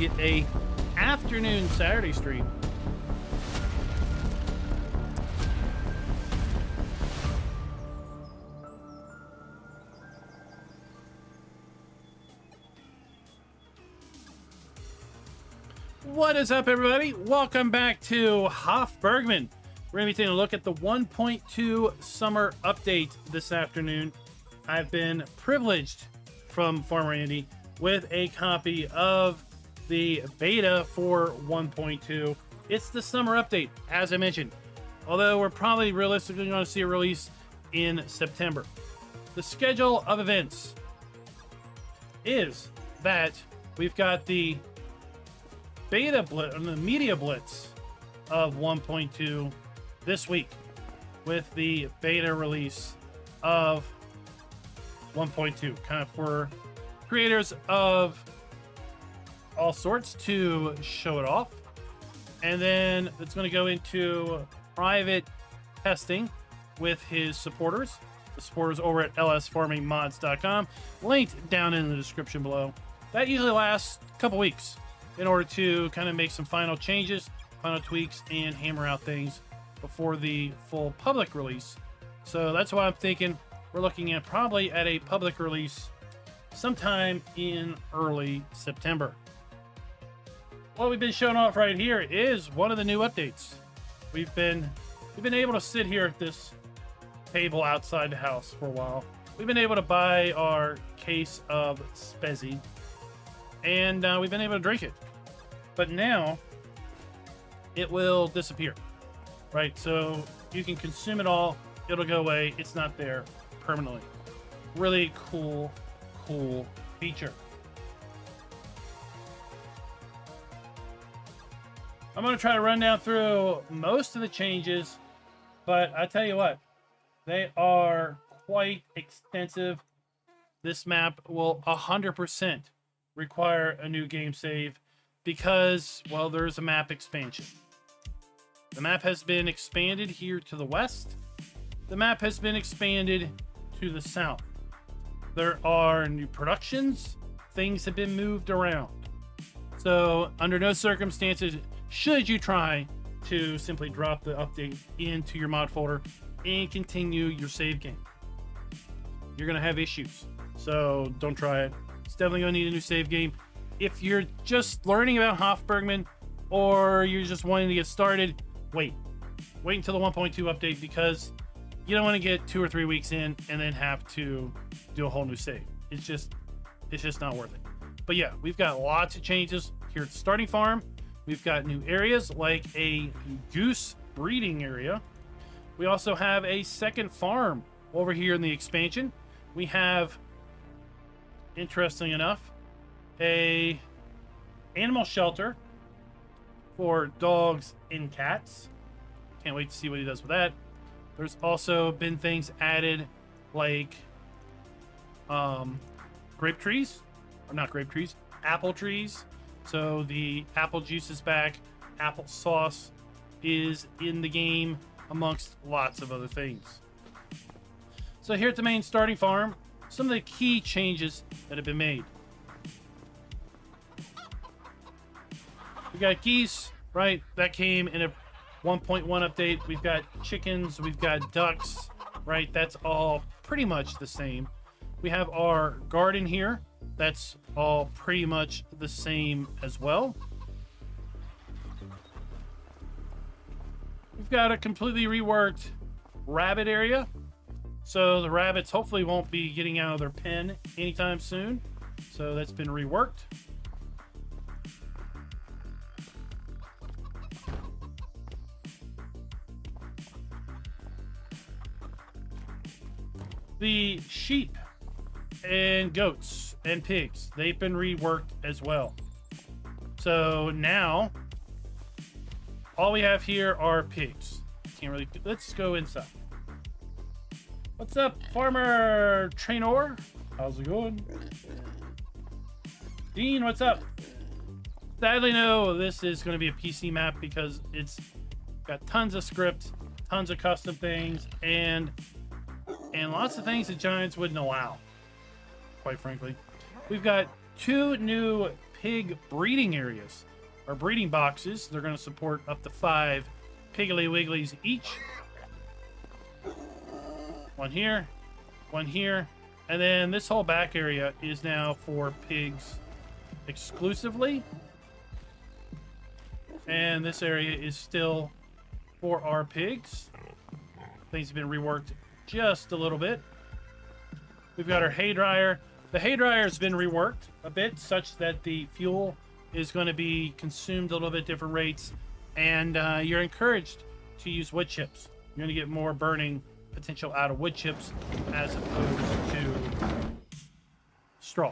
get a afternoon Saturday stream. What is up, everybody? Welcome back to Hof Bergmann. We're going to be taking a look at the 1.2 summer update this afternoon. I've been privileged from Farmer Andy with a copy of the beta for 1.2. It's the summer update, as I mentioned, although we're probably realistically going to see a release in September. The schedule of events is that we've got the beta blitz, the media blitz of 1.2 this week, with the beta release of 1.2, kind of for creators of all sorts to show it off. And then it's going to go into private testing with his supporters, the supporters over at lsfarmingmods.com, linked down in the description below. That usually lasts a couple weeks in order to kind of make some final changes, final tweaks, and hammer out things before the full public release. So that's why I'm thinking we're looking at probably at a public release sometime in early September. What we've been showing off right here is one of the new updates. We've been able to sit here at this table outside the house for a while. We've been able to buy our case of Spezi, and we've been able to drink it. But now it will disappear, right? So you can consume it all, it'll go away, it's not there permanently. Really cool feature. I'm going to try to run down through most of the changes, but I tell you what, they are quite extensive. This map will 100% require a new game save because, well, there's a map expansion. The map has been expanded here to the west. The map has been expanded to the south. There are new productions. Things have been moved around. So under no circumstances should you try to simply drop the update into your mod folder and continue your save game. You're going to have issues. So don't try it. It's definitely going to need a new save game. If you're just learning about Hof Bergmann or you're just wanting to get started, wait until the 1.2 update, because you don't want to get 2 or 3 weeks in and then have to do a whole new save. It's just not worth it. But yeah, we've got lots of changes here at the starting farm. We've got new areas like a goose breeding area. We also have a second farm over here in the expansion. We have, interesting enough, a animal shelter for dogs and cats. Can't wait to see what he does with that. There's also been things added like grape trees, or not grape trees, apple trees. So the apple juice is back. Apple sauce is in the game, amongst lots of other things. So here at the main starting farm, some of the key changes that have been made. We got geese, right? That came in a 1.1 update. We've got chickens, we've got ducks, right? That's all pretty much the same. We have our garden here. That's all pretty much the same as well. We've got a completely reworked rabbit area. So the rabbits hopefully won't be getting out of their pen anytime soon. So that's been reworked. The sheep and goats and pigs, they've been reworked as well. So now all we have here are pigs. Can't really, let's go inside. What's up, Farmer Trainor? How's it going? Dean, what's up? Sadly, no, this is going to be a PC map because it's got tons of script, tons of custom things, and lots of things that Giants wouldn't allow, quite frankly. We've got 2 new pig breeding areas. Our breeding boxes, they're going to support up to 5 Piggly Wigglies each. One here, one here, and then this whole back area is now for pigs exclusively. And this area is still for our pigs. Things have been reworked just a little bit. We've got our hay dryer. The hay dryer has been reworked a bit such that the fuel is going to be consumed a little bit different rates, and you're encouraged to use wood chips. You're going to get more burning potential out of wood chips as opposed to straw.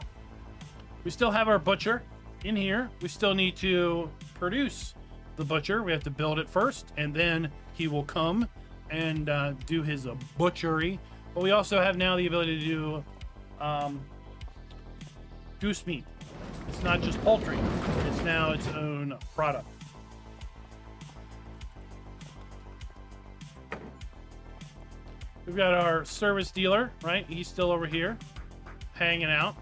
We still have our butcher in here. We still need to produce the butcher. We have to build it first, and then he will come and do his butchery. But we also have now the ability to do goose meat. It's not just poultry. It's now its own product. We've got our service dealer, right? He's still over here, hanging out.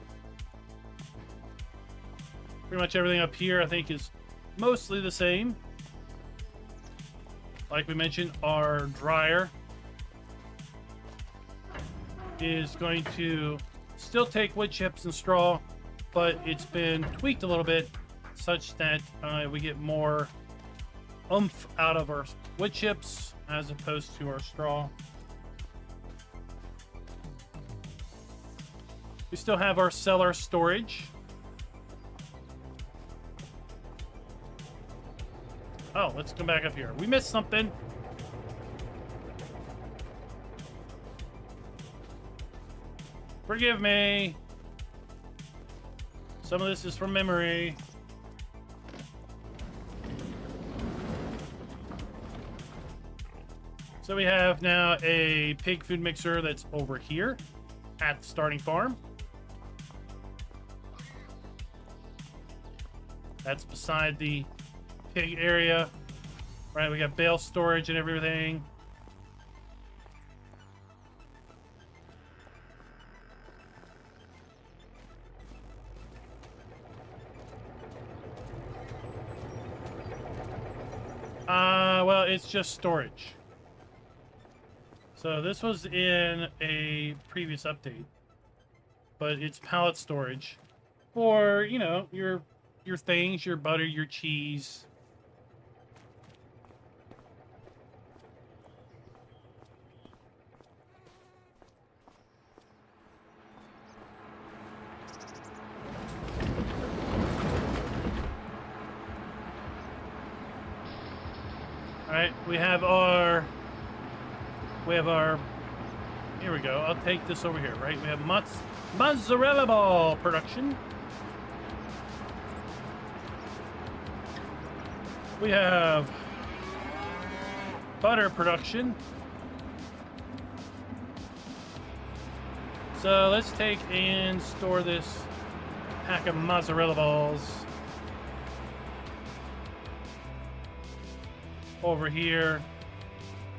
Pretty much everything up here, I think, is mostly the same. Like we mentioned, our dryer is going to still take wood chips and straw, but it's been tweaked a little bit such that we get more oomph out of our wood chips as opposed to our straw. We still have our cellar storage. Oh, let's come back up here. We missed something. Forgive me. Some of this is from memory. So we have now a pig food mixer that's over here at the starting farm. That's beside the pig area. Right, we got bale storage and everything. Well, it's just storage. So this was in a previous update, but it's pallet storage for, you know, your things, your butter, your cheese. All right, we have our, here we go. I'll take this over here, right? We have mozzarella ball production. We have butter production. So let's take and store this pack of mozzarella balls over here.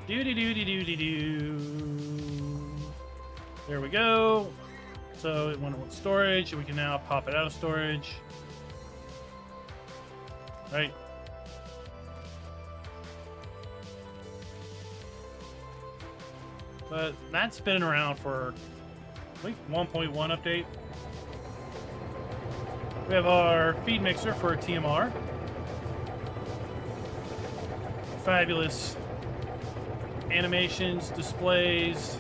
Do. There we go. So it went on storage. We can now pop it out of storage. Right. But that's been around for, I think, 1.1 update. We have our feed mixer for TMR. Fabulous animations, displays.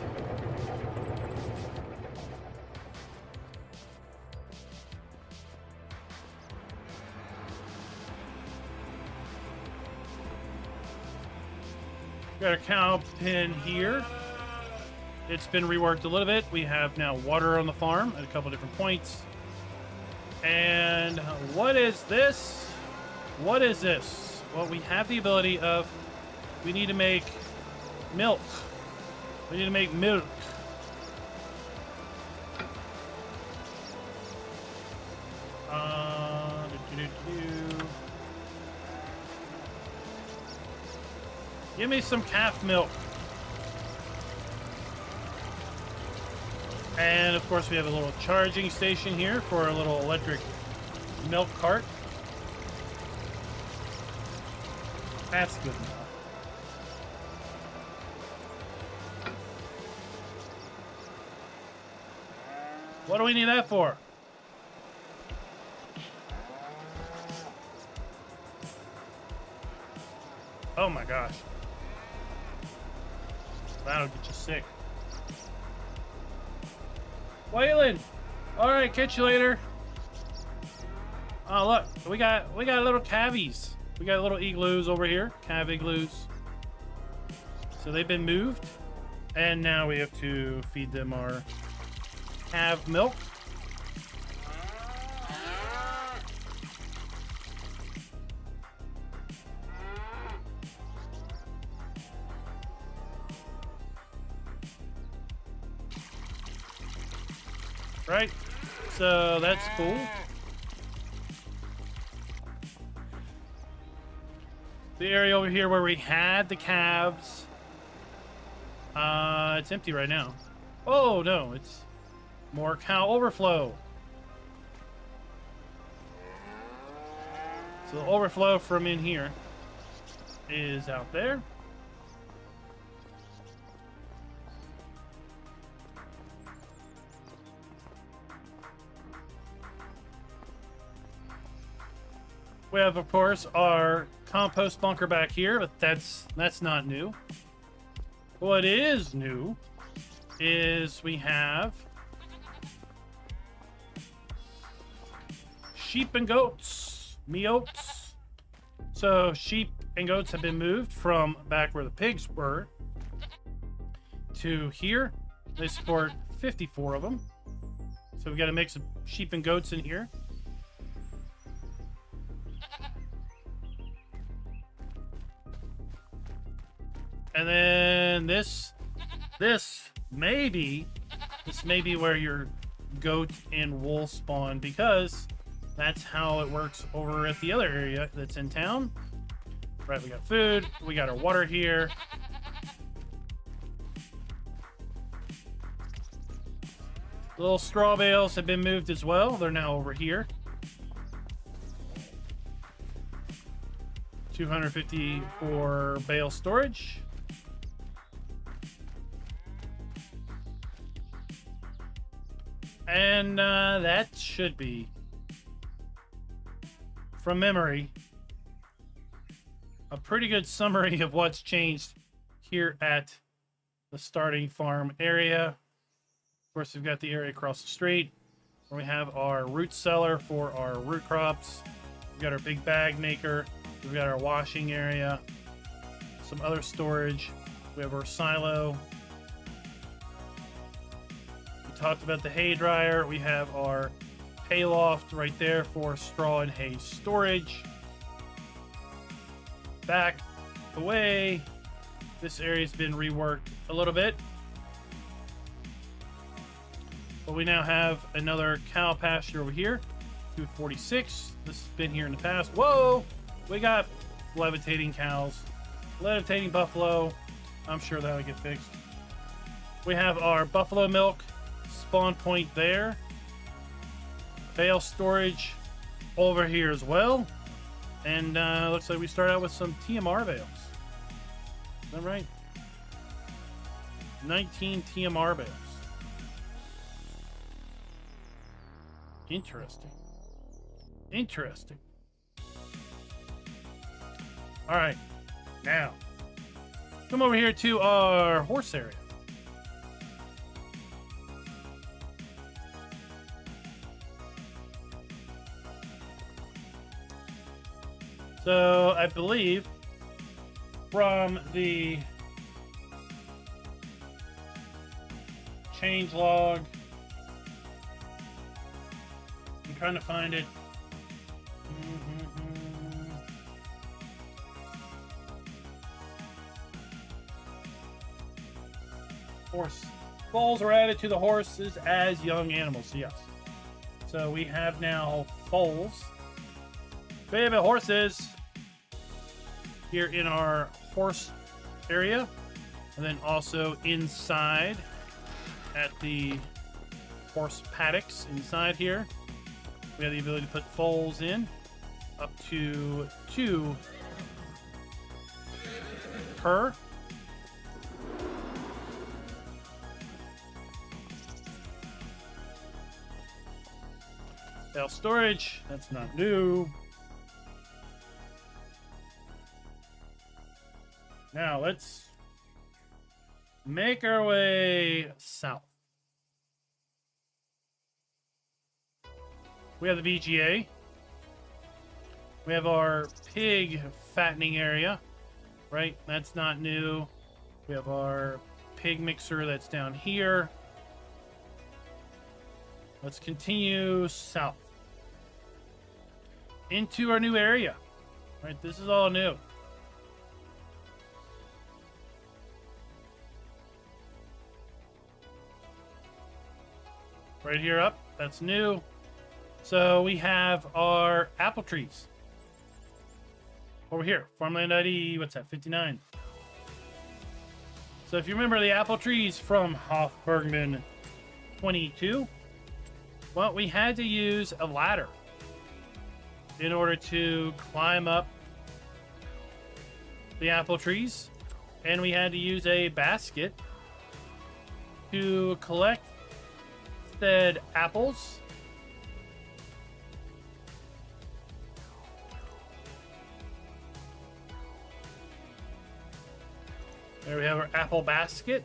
Got our cow pen here. It's been reworked a little bit. We have now water on the farm at a couple different points. And what is this? What is this? Well, we have the ability of, we need to make milk. We need to make milk. Give me some calf milk. And of course we have a little charging station here for a little electric milk cart. That's good enough. What do we need that for? Oh my gosh. That'll get you sick. Waylon! Alright, catch you later. Oh look, we got little cavies. We got little igloos over here. Cav igloos. So they've been moved. And now we have to feed them our calf milk. Right, so that's cool. The area over here where we had the calves, it's empty right now. Oh no, it's more cow overflow. So the overflow from in here is out there. We have, of course, our compost bunker back here, but that's not new. What is new is we have sheep and goats, meotes. So sheep and goats have been moved from back where the pigs were to here. They support 54 of them. So we got a mix of sheep and goats in here. And then this may be where your goat and wool spawn, because that's how it works over at the other area that's in town. Right, we got food, we got our water here. The little straw bales have been moved as well. They're now over here. 250 for bale storage. And that should be, from memory, a pretty good summary of what's changed here at the starting farm area. Of course, we've got the area across the street where we have our root cellar for our root crops. We've got our big bag maker. We've got our washing area, some other storage. We have our silo. Talked about the hay dryer. We have our hay loft right there for straw and hay storage. Back away, this area's been reworked a little bit, but we now have another cow pasture over here. 246. This has been here in the past. Whoa, we got levitating cows, levitating buffalo. I'm sure that'll get fixed. We have our buffalo milk spawn point there. Bale storage over here as well. And looks like we start out with some TMR bales. Is that right? 19 TMR bales. Interesting. Interesting. All right. Now, come over here to our horse area. So I believe from the change log, I'm trying to find it. Horse foals are added to the horses as young animals. Yes. So we have now foals, baby horses, here in our horse area, and then also inside at the horse paddocks inside here. We have the ability to put foals in up to 2 per. Bale storage, that's not new. Now let's make our way south. We have the VGA. We have our pig fattening area, right? That's not new. We have our pig mixer that's down here. Let's continue south into our new area. Right, this is all new. Right here up, that's new. So we have our apple trees. Over here, farmland ID, what's that, 59. So if you remember the apple trees from Hof Bergmann 22, well, we had to use a ladder in order to climb up the apple trees. And we had to use a basket to collect said apples. There we have our apple basket.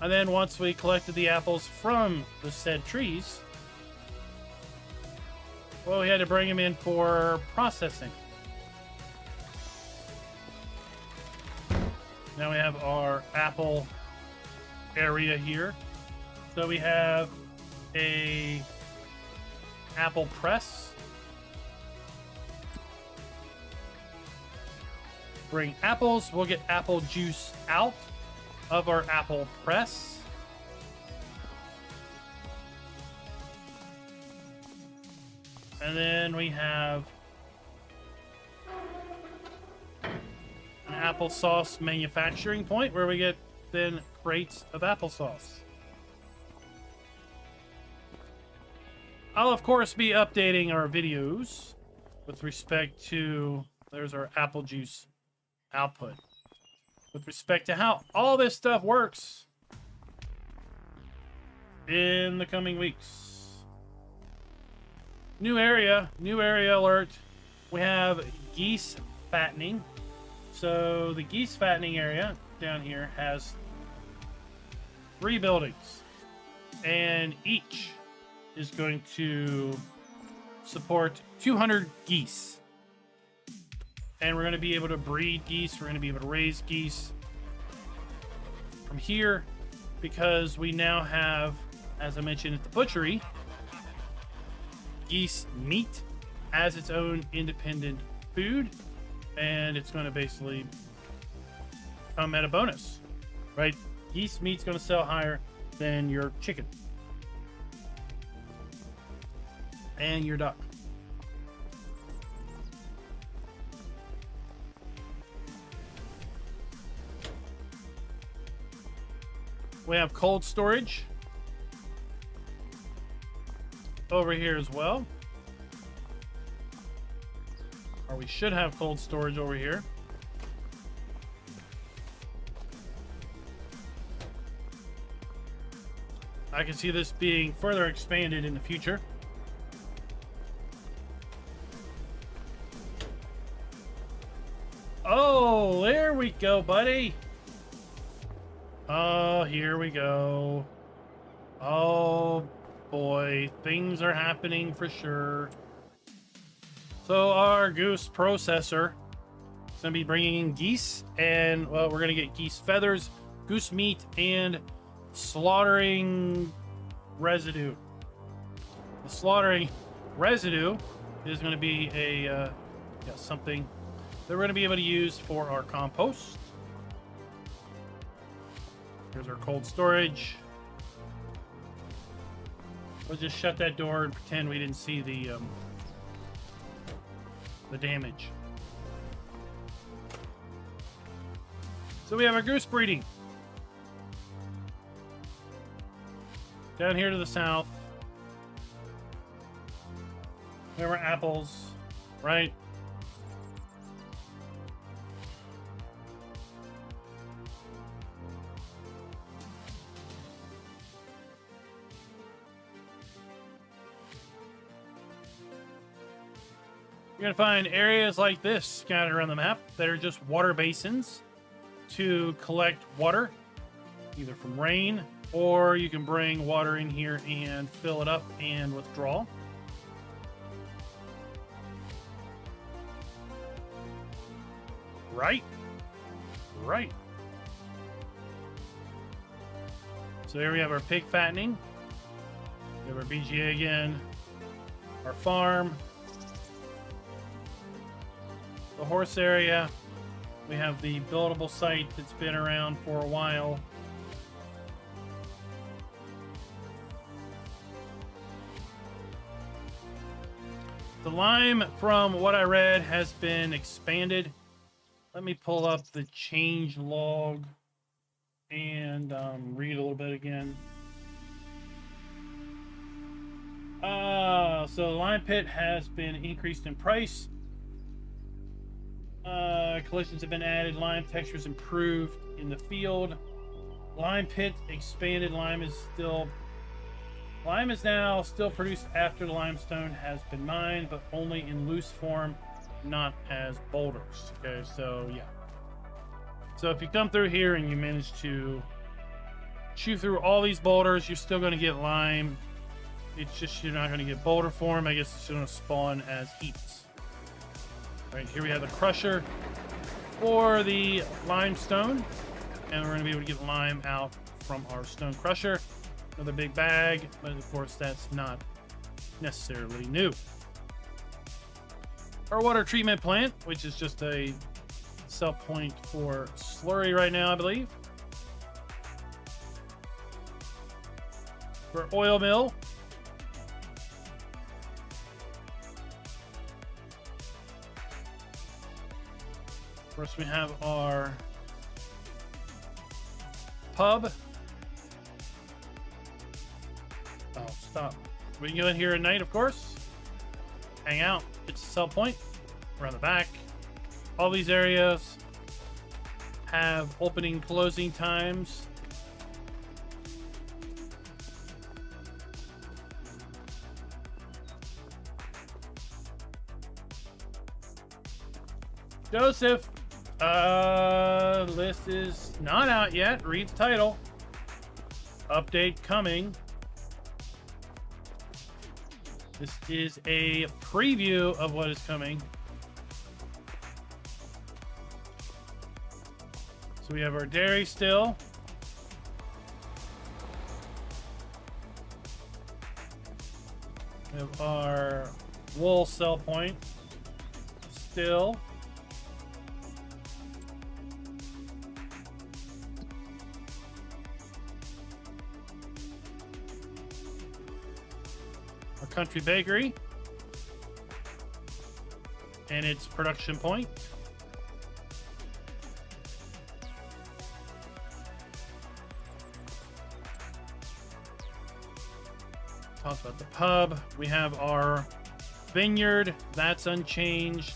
And then once we collected the apples from the said trees, well, we had to bring them in for processing. Now we have our apple area here. So we have a apple press. Bring apples. We'll get apple juice out of our apple press. And then we have an applesauce manufacturing point where we get then crates of applesauce. I'll of course be updating our videos with respect to, there's our apple juice output, with respect to how all this stuff works in the coming weeks. New area alert. We have geese fattening. So the geese fattening area down here has 3 buildings, and each is going to support 200 geese. And we're going to be able to breed geese. We're going to be able to raise geese from here, because we now have, as I mentioned at the butchery, geese meat as its own independent food, and it's going to basically come at a bonus, right? Geese meat's going to sell higher than your chicken and your duck. We have cold storage over here as well. Or we should have cold storage over here. I can see this being further expanded in the future. Oh, there we go, buddy. Oh, here we go. Oh boy, things are happening for sure. So our goose processor is going to be bringing in geese, and well, we're going to get geese feathers, goose meat, and slaughtering residue. The slaughtering residue is going to be a something that we're going to be able to use for our compost. Here's our cold storage. We'll just shut that door and pretend we didn't see the damage. So we have our goose breeding down here to the south. There were apples, right? You're going to find areas like this scattered around the map that are just water basins to collect water, either from rain, or you can bring water in here and fill it up and withdraw. Right. So here we have our pig fattening. We have our BGA again. Our farm. The horse area. We have the buildable site that's been around for a while. The lime, from what I read, has been expanded. Let me pull up the change log and read a little bit again. So the lime pit has been increased in price. Collisions have been added. Lime textures improved in the field. Lime pit expanded. Lime is now still produced after the limestone has been mined, but only in loose form, not as boulders. Okay, so yeah. So if you come through here and you manage to chew through all these boulders, you're still going to get lime. It's just you're not going to get boulder form. I guess it's going to spawn as heaps. Right here we have the crusher for the limestone, and we're going to be able to get lime out from our stone crusher. Another big bag, but of course that's not necessarily new. Our water treatment plant, which is just a sell point for slurry right now, I believe. For oil mill. First, we have our pub. Oh, stop. We can go in here at night, of course. Hang out. It's a sell point. Around the back. All these areas have opening, closing times. Joseph. List is not out yet. Read the title. Update coming. This is a preview of what is coming. So we have our dairy still. We have our wool sell point still. Country bakery and its production point. Talk about the pub. We have our vineyard, that's unchanged.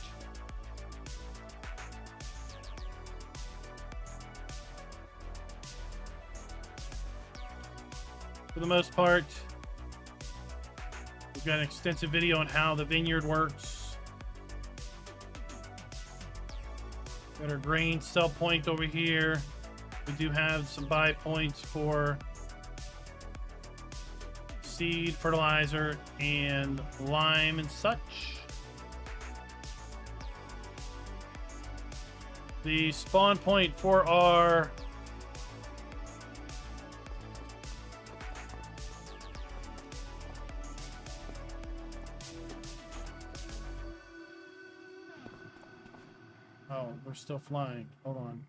For the most part, we've got an extensive video on how the vineyard works. Got our grain sell point over here. We do have some buy points for seed, fertilizer, and lime and such. The spawn point for our we're still flying. Hold on.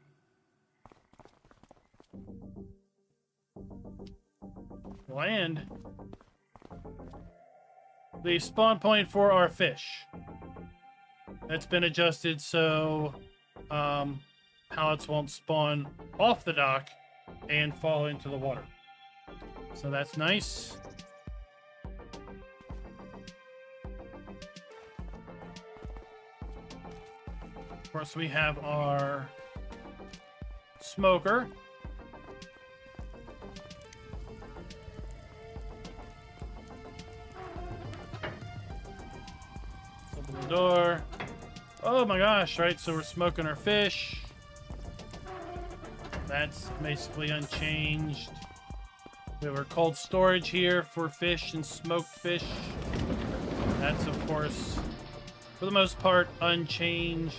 Land. The spawn point for our fish. That's been adjusted so pallets won't spawn off the dock and fall into the water. So that's nice. Of course, we have our smoker. Open the door. Oh my gosh, right? So we're smoking our fish. That's basically unchanged. We have our cold storage here for fish and smoked fish. That's, of course, for the most part, unchanged.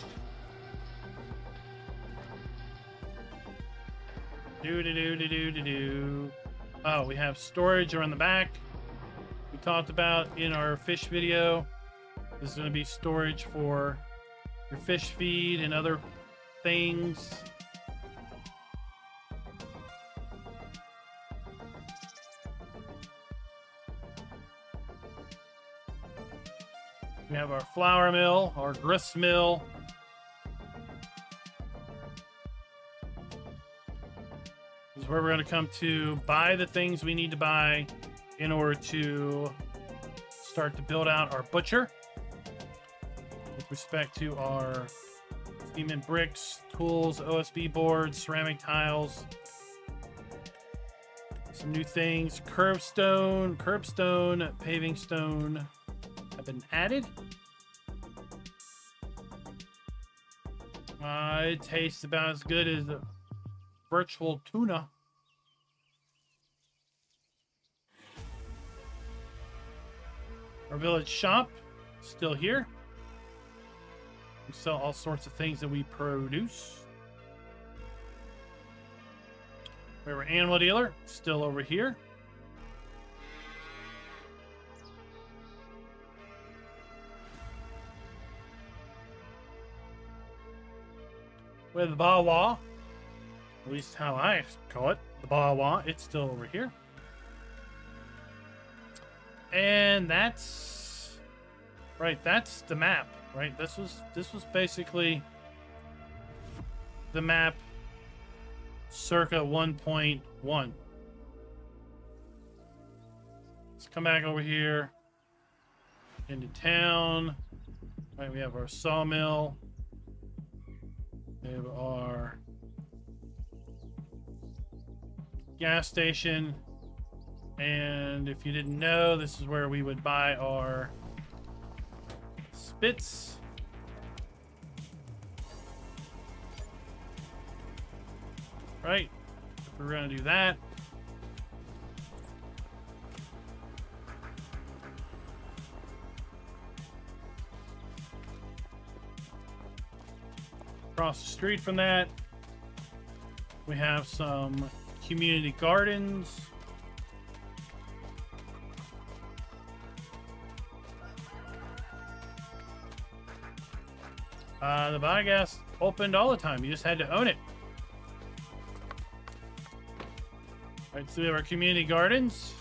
Oh, we have storage around the back. We talked about in our fish video. This is going to be storage for your fish feed and other things. We have our flour mill, our grist mill. This is where we're going to come to buy the things we need to buy in order to start to build out our butcher. With respect to our cement bricks, tools, OSB boards, ceramic tiles. Some new things. Curbstone, paving stone have been added. It tastes about as good as a virtual tuna. Our village shop still here. We sell all sorts of things that we produce. We have our animal dealer still over here. We have the Bawa, at least how I call it, the Bawa. It's still over here. And that's right, that's the map, right? This was basically the map circa 1.1. Let's come back over here into town. Right, we have our sawmill. We have our gas station. And if you didn't know, this is where we would buy our spits. Right? If we're going to do that. Across the street from that, we have some community gardens. The biogas opened all the time. You just had to own it. Right, so we have our community gardens.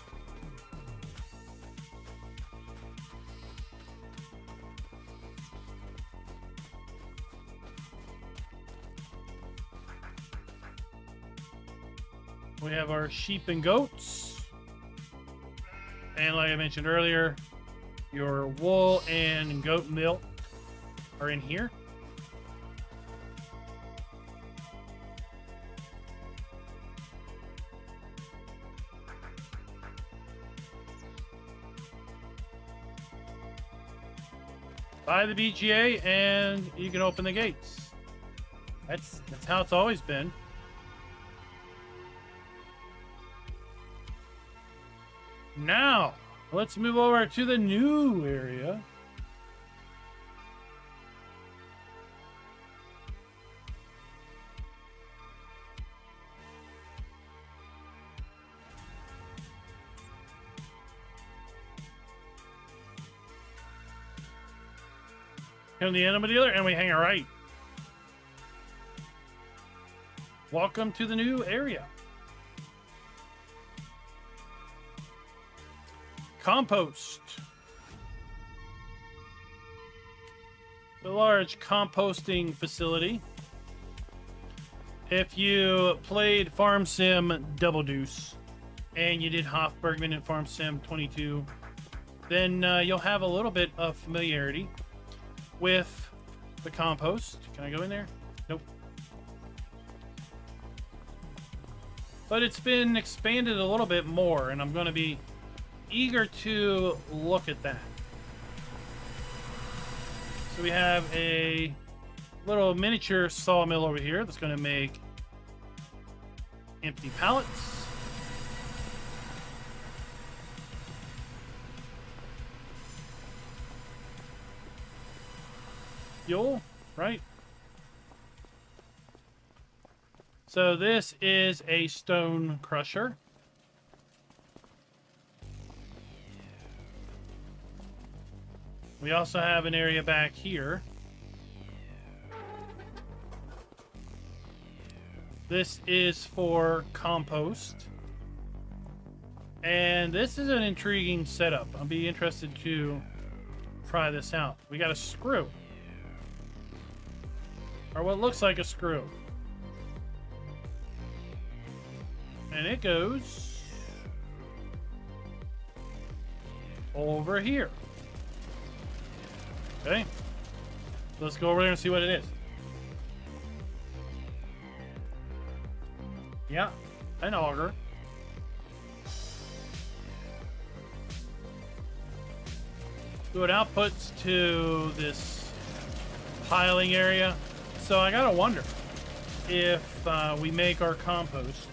We have our sheep and goats. And like I mentioned earlier, your wool and goat milk are in here. Buy the BGA and you can open the gates. That's how it's always been. Now, let's move over to the new area. Come to the animal dealer and we hang a right. Welcome to the new area. Compost. A large composting facility. If you played Farm Sim Double Deuce and you did Hof Bergmann and Farm Sim 22, then you'll have a little bit of familiarity with the compost. Can I go in there? Nope. But it's been expanded a little bit more, and I'm going to be eager to look at that. So we have a little miniature sawmill over here that's going to make empty pallets. Fuel, right? So this is a stone crusher. We also have an area back here. This is for compost. And this is an intriguing setup. I'll be interested to try this out. We got a screw. Or what looks like a screw. And it goes over here. Okay. Let's go over there and see what it is. Yeah, an auger. So it outputs to this piling area. So I gotta wonder if we make our compost.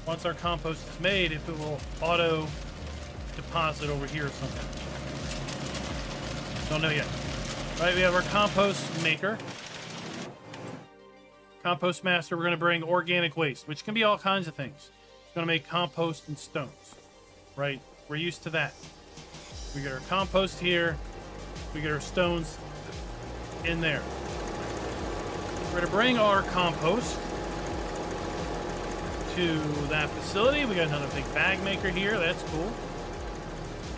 Once our compost is made, if it will auto deposit over here or something. Don't know yet. All right, we have our compost maker. Compost master, we're going to bring organic waste, which can be all kinds of things. It's going to make compost and stones, right? We're used to that. We get our compost here. We get our stones in there. We're going to bring our compost to that facility. We got another big bag maker here. That's cool.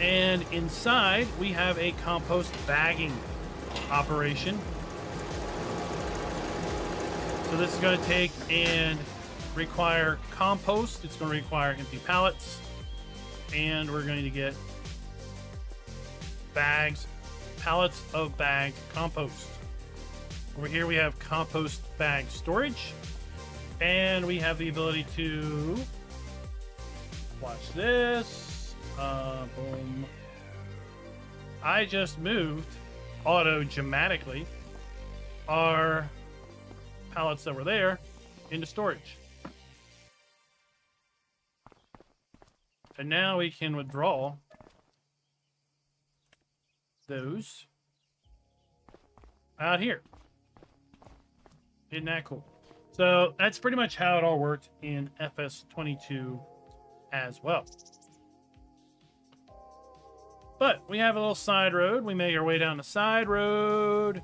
And inside, we have a compost bagging operation. So this is going to take and require compost. It's going to require empty pallets. And we're going to get bags, pallets of bagged compost. Over here we have compost bag storage. And we have the ability to watch this. Boom. I just moved auto-dramatically our pallets that were there into storage. And now we can withdraw those out here. Isn't that cool? So that's pretty much how it all worked in FS22 as well. But we have a little side road. We make our way down the side road.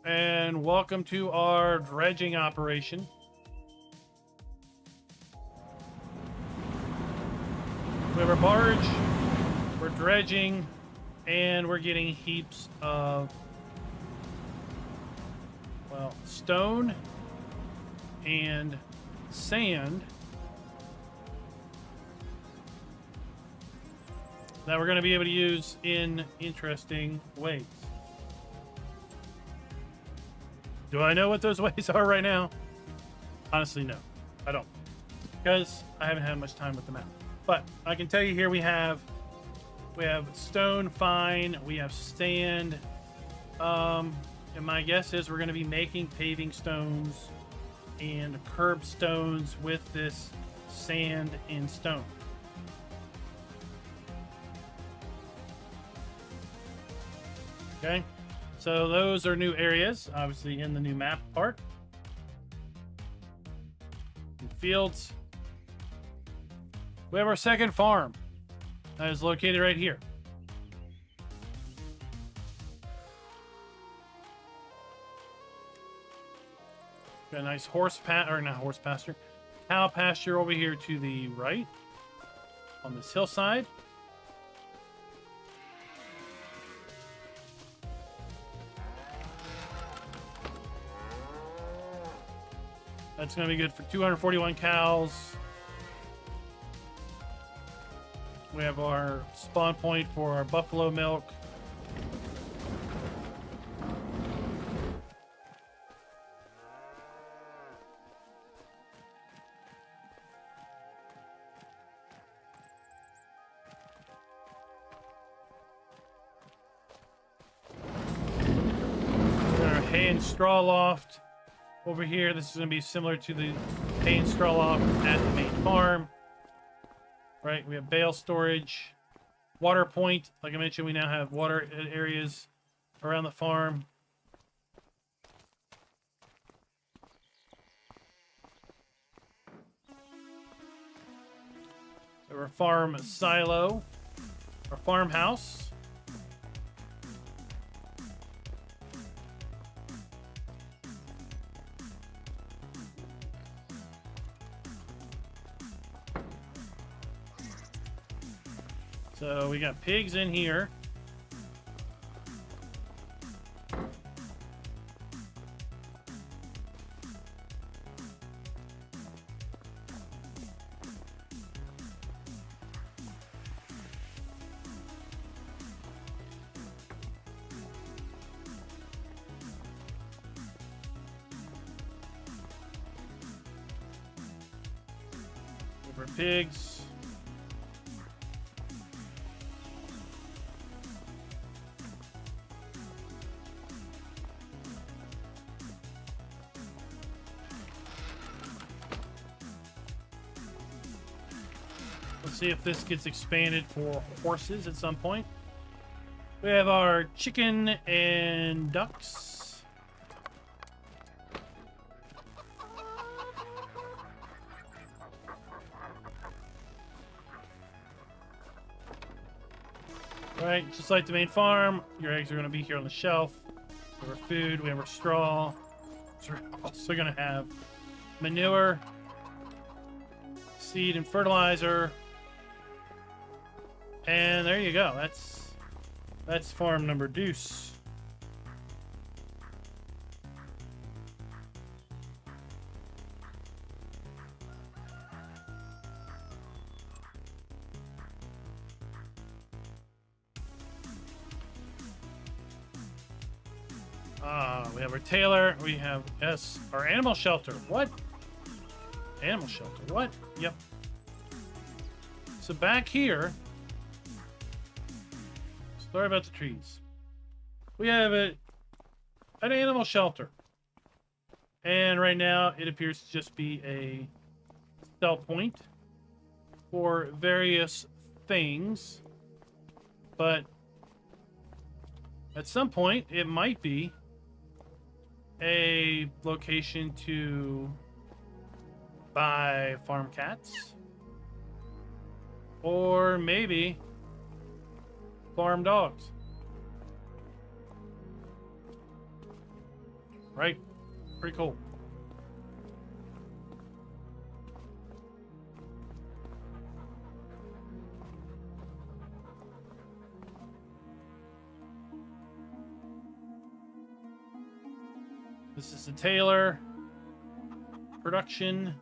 And welcome to our dredging operation. We have our barge. We're dredging. And we're getting heaps of, well, stone and sand that we're going to be able to use in interesting ways. Do I know what those ways are right now? Honestly, no. I don't. Because I haven't had much time with the map. But I can tell you here we have stone fine, we have sand. And my guess is we're going to be making paving stones and curb stones with this sand and stone. Okay. So those are new areas, obviously in the new map part. Fields. We have our second farm that is located right here. Got a nice cow pasture over here to the right on this hillside. That's going to be good for 241 cows. We have our spawn point for our buffalo milk. hay and straw loft over here. This is going to be similar to the hay and straw loft at the main farm. Right, we have bale storage, water point. Like I mentioned, we now have water areas around the farm. Our farm silo, our farmhouse. So we got pigs in here. For pigs. Let's see if this gets expanded for horses at some point. We have our chicken and ducks. Right, just like the main farm, your eggs are going to be here on the shelf. We have our food, we have our straw. So we're also going to have manure, seed and fertilizer. And there you go. That's farm number deuce. We have our tailor. We have, yes, our animal shelter. What? Animal shelter. What? Yep. So back here, sorry about the trees. We have an animal shelter. And right now, it appears to just be a sell point for various things. But at some point, it might be a location to buy farm cats. Or maybe farm dogs. Right? Pretty cool. This is the tailor production.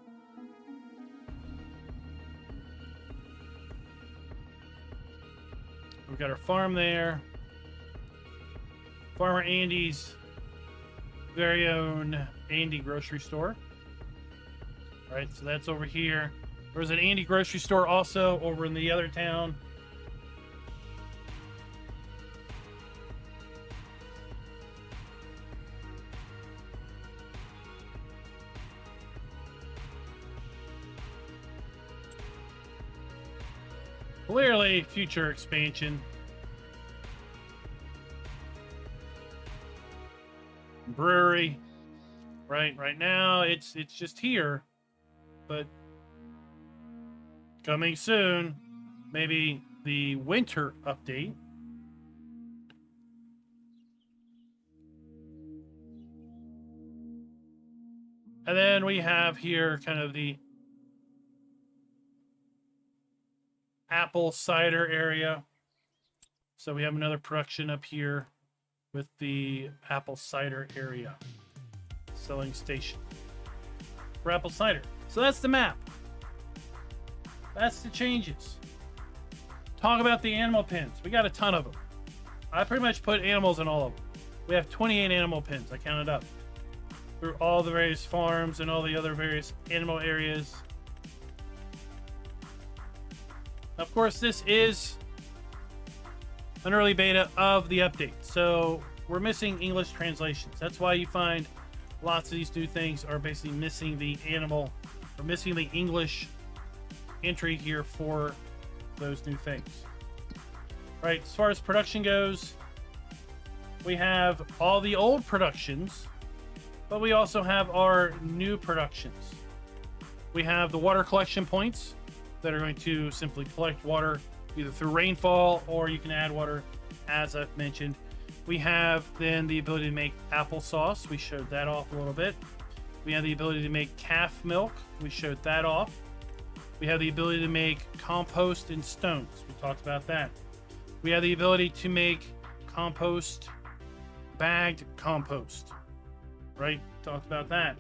We've got our farm there. Farmer Andy's very own Andy grocery store. All right, so that's over here. There's an Andy grocery store also over in the other town. Clearly, future expansion. Brewery. Right now, it's just here, but coming soon, maybe the winter update. And then we have here kind of the apple cider area. So we have another production up here with the apple cider area. Selling station for apple cider. So that's the map. That's the changes. Talk about the animal pens. We got a ton of them. I pretty much put animals in all of them. We have 28 animal pens. I counted up through all the various farms and all the other various animal areas. Of course, this is an early beta of the update. So we're missing English translations. That's why you find lots of these new things are basically missing the animal or missing the English entry here for those new things. Right, as far as production goes, we have all the old productions, but we also have our new productions. We have the water collection points that are going to simply collect water either through rainfall or you can add water, as I've mentioned. We have then the ability to make applesauce. We showed that off a little bit. We have the ability to make calf milk. We showed that off. We have the ability to make compost and stones. We talked about that. We have the ability to make compost, bagged compost. Right? Talked about that.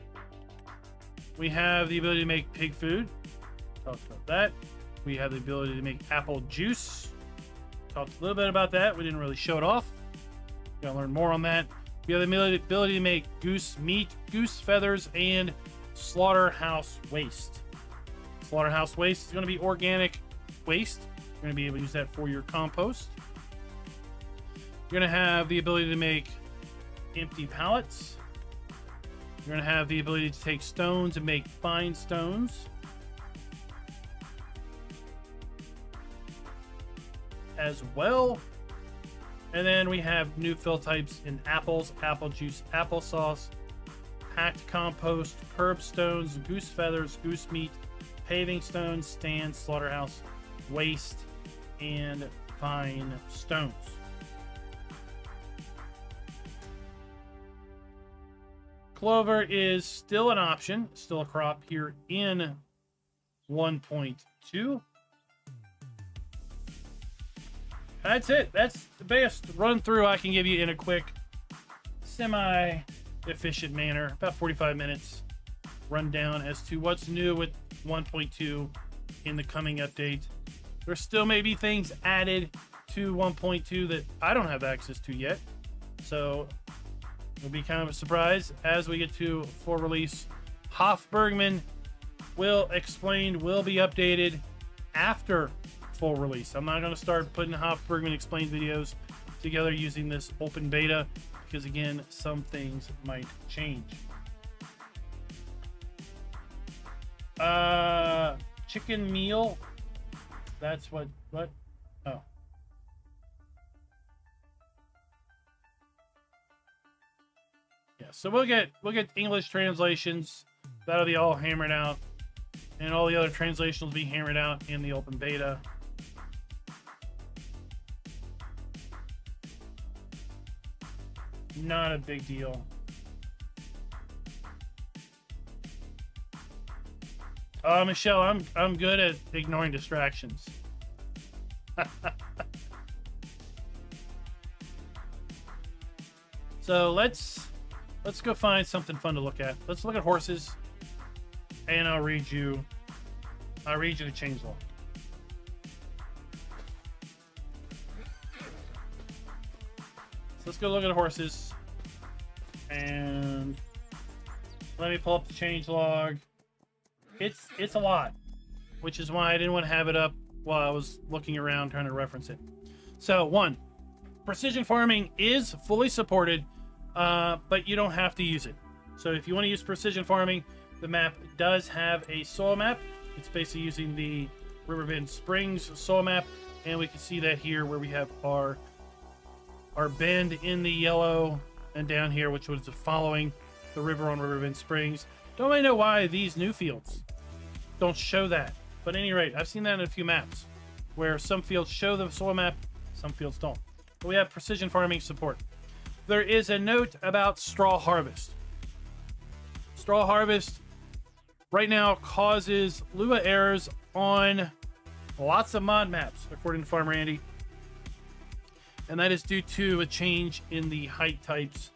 We have the ability to make pig food. Talked about that. We have the ability to make apple juice. Talked a little bit about that. We didn't really show it off. Gotta learn more on that. We have the ability to make goose meat, goose feathers, and slaughterhouse waste. Slaughterhouse waste is going to be organic waste. You're going to be able to use that for your compost. You're going to have the ability to make empty pallets. You're going to have the ability to take stones and make fine stones as well. And then we have new fill types in apples, apple juice, applesauce, packed compost, curb stones, goose feathers, goose meat, paving stones, stands, slaughterhouse waste, and fine stones. Clover is still an option, still a crop here in 1.2. That's it. That's the best run through I can give you in a quick, semi-efficient manner. About 45 minutes rundown as to what's new with 1.2 in the coming update. There still may be things added to 1.2 that I don't have access to yet. So it'll be kind of a surprise as we get to full release. Hof Bergmann will be updated after full release. I'm not going to start putting Hof Bergmann explained videos together using this open beta because again, some things might change. Chicken meal. That's what? Oh. Yeah, so we'll get English translations. That'll be all hammered out. And all the other translations will be hammered out in the open beta. Not a big deal. Michelle, I'm good at ignoring distractions. So let's go find something fun to look at. Let's look at horses, and I'll read you the changelog. So let's go look at horses, and let me pull up the changelog. It's a lot, which is why I didn't want to have it up while I was looking around trying to reference it. So, 1, precision farming is fully supported, but you don't have to use it. So if you want to use precision farming, the map does have a soil map. It's basically using the Riverbend Springs soil map, and we can see that here where we have our bend in the yellow, and down here, which was following the river on Riverbend Springs. Don't really know why these new fields don't show that. But at any rate, I've seen that in a few maps where some fields show the soil map, some fields don't. But we have precision farming support. There is a note about straw harvest. Straw harvest right now causes Lua errors on lots of mod maps, according to Farmer Andy. And that is due to a change in the height types,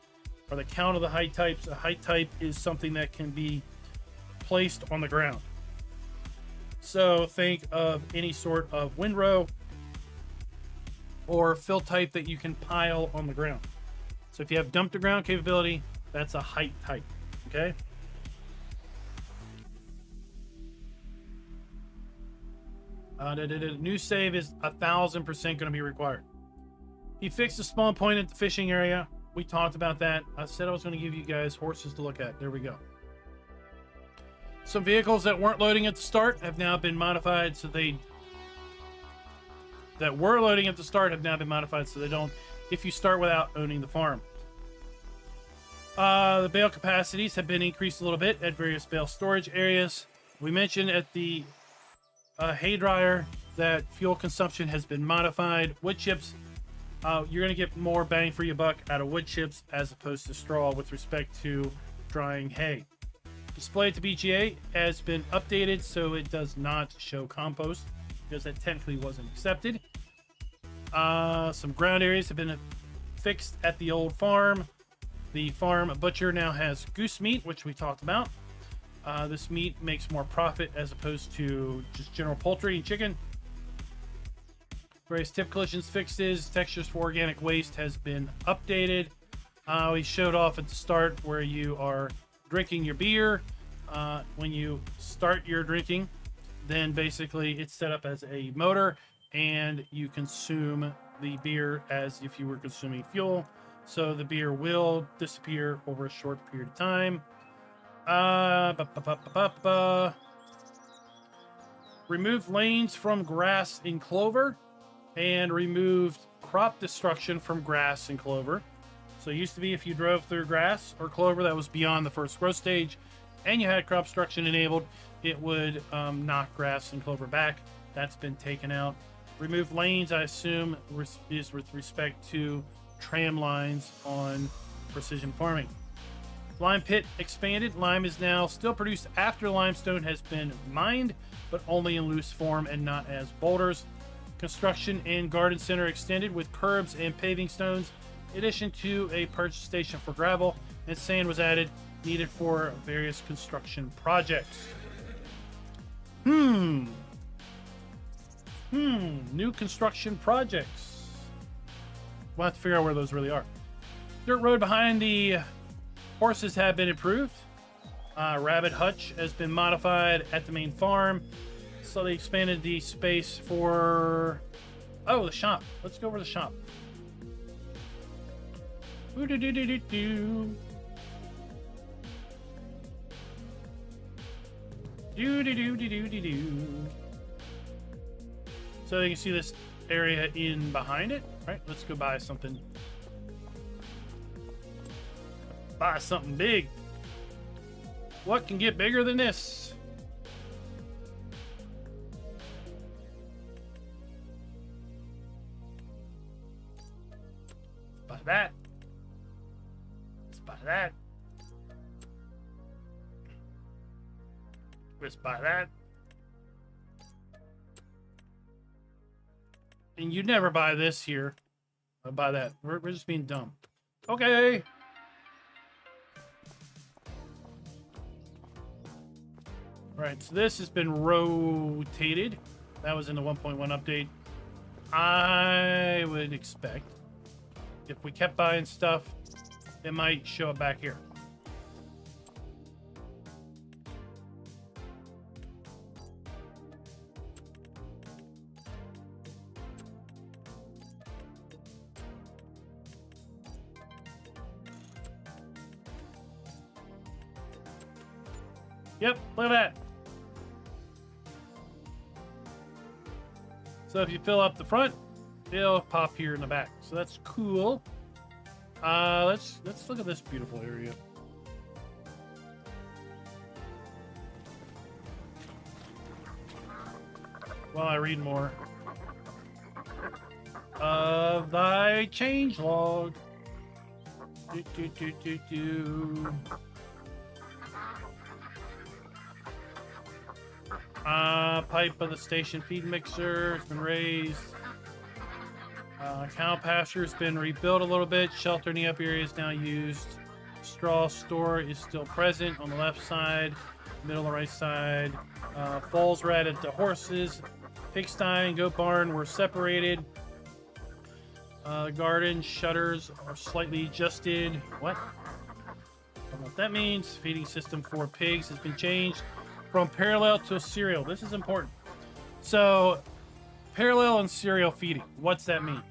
or the count of the height types. A height type is something that can be placed on the ground. So think of any sort of windrow or fill type that you can pile on the ground. So if you have dump to ground capability, that's a height type, okay? New save is 1000% going to be required. He fixed the spawn point at the fishing area. We talked about that. I said I was going to give you guys horses to look at. There we go. Some vehicles that weren't loading at the start have now been modified so that were loading at the start have now been modified so they don't if you start without owning the farm. The bale capacities have been increased a little bit at various bale storage areas. We mentioned at the hay dryer that fuel consumption has been modified. Wood chips, you're going to get more bang for your buck out of wood chips as opposed to straw with respect to drying hay. Display to BGA has been updated so it does not show compost because that technically wasn't accepted. Some ground areas have been fixed at the old farm. The farm butcher now has goose meat, which we talked about. This meat makes more profit as opposed to just general poultry and chicken. Various tip collisions fixes, textures for organic waste has been updated. We showed off at the start where you are drinking your beer. When you start your drinking, then basically it's set up as a motor and you consume the beer as if you were consuming fuel. So the beer will disappear over a short period of time. Removed lanes from grass and clover and removed crop destruction from grass and clover. So it used to be if you drove through grass or clover that was beyond the first growth stage and you had crop destruction enabled, it would knock grass and clover back. That's been taken out. Removed lanes, I assume, is with respect to tram lines on precision farming. Lime pit expanded. Lime is now still produced after limestone has been mined, but only in loose form and not as boulders. Construction and garden center extended with curbs and paving stones, in addition to a purge station for gravel, and sand was added, needed for various construction projects. New construction projects. We'll have to figure out where those really are. Dirt road behind the horses have been improved. Rabbit hutch has been modified at the main farm. So they expanded the space for... Oh, the shop. Let's go over to the shop. So you can see this area in behind it. Right, let's go buy something. Buy something big. What can get bigger than this? Buy that. Let's buy that. Let's buy that. And you'd never buy this here. I'll buy that. We're just being dumb. Okay. Right, so this has been rotated. That was in the 1.1 update. I would expect if we kept buying stuff, it might show up back here. Yep, look at that. So if you fill up the front, it'll pop here in the back. So that's cool. Let's look at this beautiful area. While I read more of thy change log. Pipe of the station feed mixer has been raised. Cow pasture has been rebuilt a little bit. Shelter in the up area is now used. Straw store is still present on the left side, middle and right side. Foals were added to horses. Pigsty and goat barn were separated. Garden shutters are slightly adjusted. What? I don't know what that means. Feeding system for pigs has been changed from parallel to serial. This is important. So, parallel and serial feeding. What's that mean?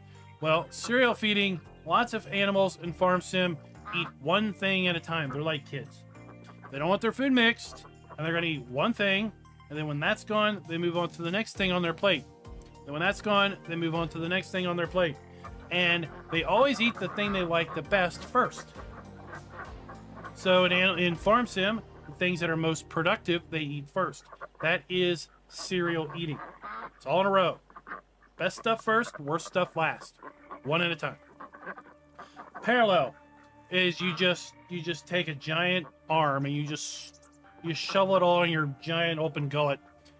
Well, serial feeding Lots of animals in Farm Sim eat one thing at a time. They're like kids. They don't want their food mixed, and they're going to eat one thing, and then when that's gone, they move on to the next thing on their plate. Then when that's gone, they move on to the next thing on their plate. And they always eat the thing they like the best first. So in Farm Sim, the things that are most productive, they eat first. That is cereal eating. It's all in a row. Best stuff first, worst stuff last. One at a time. Parallel is you just take a giant arm and you shovel it all in your giant open gullet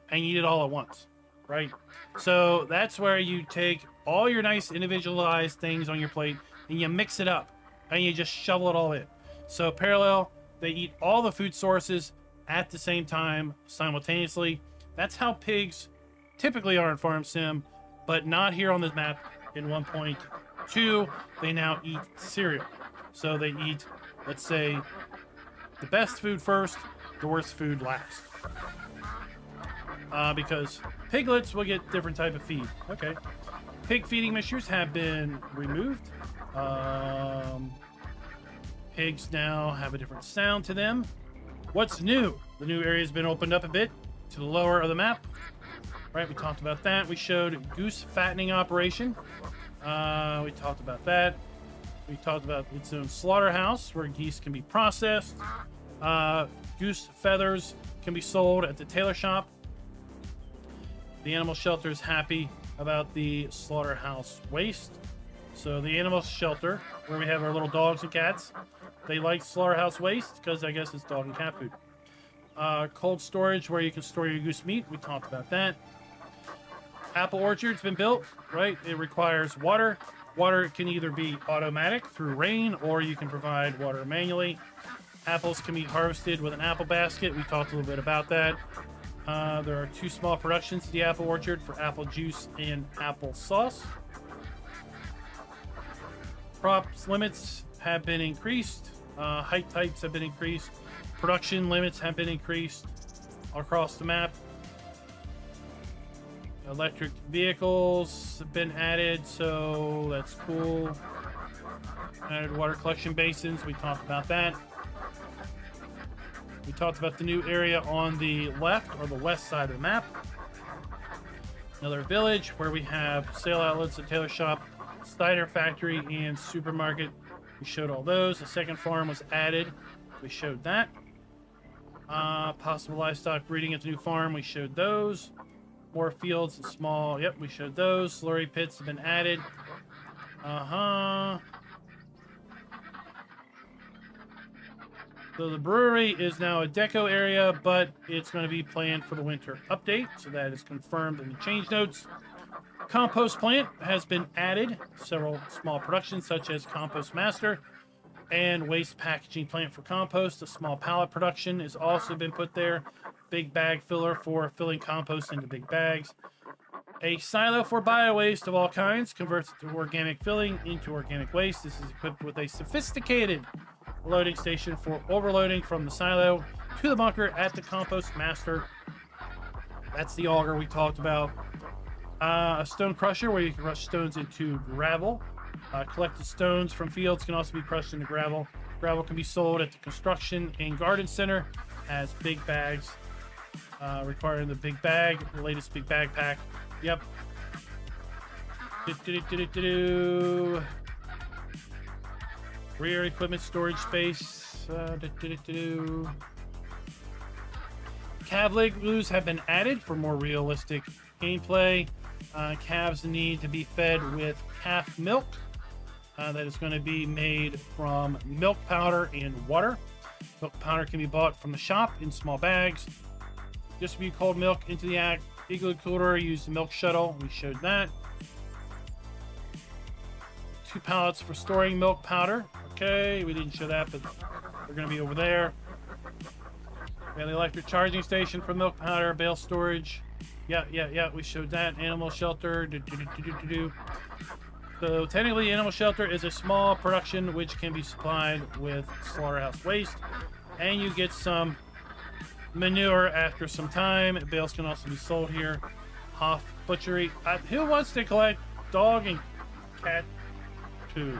and you eat it all at once, right? So that's where you take all your nice individualized things on your plate and you mix it up and you just shovel it all in. So parallel, they eat all the food sources at the same time simultaneously. That's how pigs typically are in Farm Sim, but not here on this map in 1.2. They now eat cereal. So they eat, let's say, the best food first, the worst food last. Because piglets will get different type of feed. Okay. Pig feeding mixtures have been removed. Pigs now have a different sound to them. What's new? The new area has been opened up a bit to the lower of the map. Right, we talked about that. We showed goose fattening operation. We talked about that. We talked about its own slaughterhouse where geese can be processed. Goose feathers can be sold at the tailor shop. The animal shelter is happy about the slaughterhouse waste. So the animal shelter, where we have our little dogs and cats, they like slaughterhouse waste because I guess it's dog and cat food. Cold storage, where you can store your goose meat. We talked about that. Apple orchard's been built, right? It requires water. Water can either be automatic through rain, or you can provide water manually. Apples can be harvested with an apple basket. We talked a little bit about that. There are 2 small productions to the apple orchard for apple juice and apple sauce. Crops limits have been increased. Height types have been increased. Production limits have been increased across the map. Electric vehicles have been added, so that's cool. Added water collection basins, we talked about that. We talked about the new area on the left, or the west side of the map. Another village where we have sale outlets, a tailor shop, cider factory, and supermarket. We showed all those. The second farm was added. We showed that. Possible livestock breeding at the new farm. We showed those. More fields and small. Yep, we showed those. Slurry pits have been added. So the brewery is now a deco area, but it's going to be planned for the winter update. So that is confirmed in the change notes. Compost plant has been added. Several small productions such as Compost Master and waste packaging plant for compost. A small pallet production has also been put there. Big bag filler for filling compost into big bags. A silo for bio-waste of all kinds converts it to organic filling into organic waste. This is equipped with a sophisticated loading station for overloading from the silo to the bunker at the Compost Master. That's the auger we talked about. A stone crusher where you can crush stones into gravel. Collected stones from fields can also be crushed into gravel. Gravel can be sold at the construction and garden center as big bags, requiring the big bag, the latest big bag pack. Yep. Rear equipment storage space. Calf igloos have been added for more realistic gameplay. Calves need to be fed with calf milk. That is going to be made from milk powder and water. Milk powder can be bought from the shop in small bags. Distribute cold milk into the igloo cooler. Use the milk shuttle. We showed that. 2 pallets for storing milk powder. Okay, we didn't show that, but they're going to be over there. We have the electric charging station for milk powder, bale storage. Yeah, we showed that. Animal shelter. So technically, animal shelter is a small production which can be supplied with slaughterhouse waste, and you get some manure after some time. Bales can also be sold here. Hof Butchery. Who wants to collect dog and cat poo?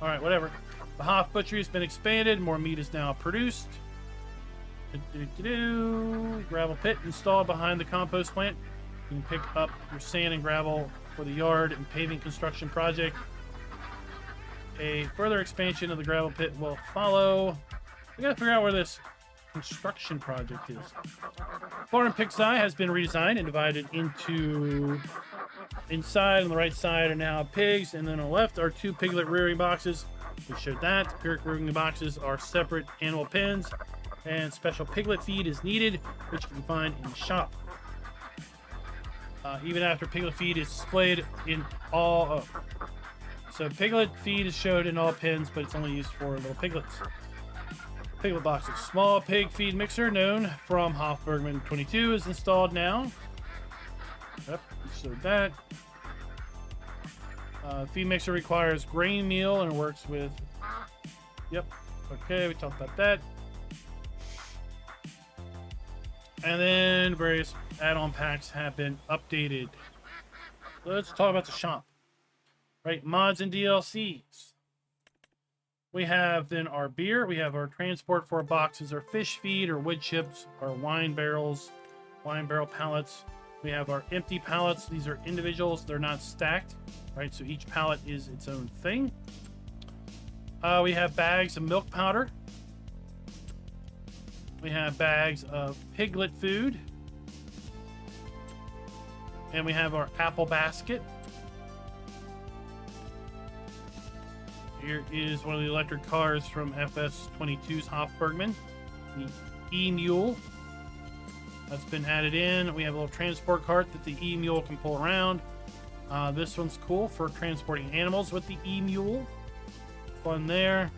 All right, whatever. The Hof Butchery has been expanded. More meat is now produced. Gravel pit installed behind the compost plant. You can pick up your sand and gravel for the yard and paving construction project. A further expansion of the gravel pit will follow. We gotta figure out where this construction project is. Farm Pigsty has been redesigned and divided into inside and the right side are now pigs, and then on the left are 2 piglet rearing boxes. We showed that. Pig rearing boxes are separate animal pens, and special piglet feed is needed, which you can find in the shop. Even after piglet feed is displayed in all. So piglet feed is showed in all pens, but it's only used for little piglets. Piglet boxes. Small pig feed mixer known from Hof Bergmann 22 is installed now. Yep, we showed that. Feed mixer requires grain meal and it works with. Yep. Okay, we talked about that. And then various add-on packs have been updated. Let's talk about the shop. Right, mods and DLCs. We have then our beer. We have our transport for boxes, our fish feed, or wood chips, our wine barrels, wine barrel pallets. We have our empty pallets. These are individuals. They're not stacked, right? So each pallet is its own thing. We have bags of milk powder. We have bags of piglet food. And we have our apple basket. Here is one of the electric cars from FS22's Hof Bergmann, the E-Mule. That's been added in. We have a little transport cart that the E-Mule can pull around. This one's cool for transporting animals with the E-Mule. Fun there.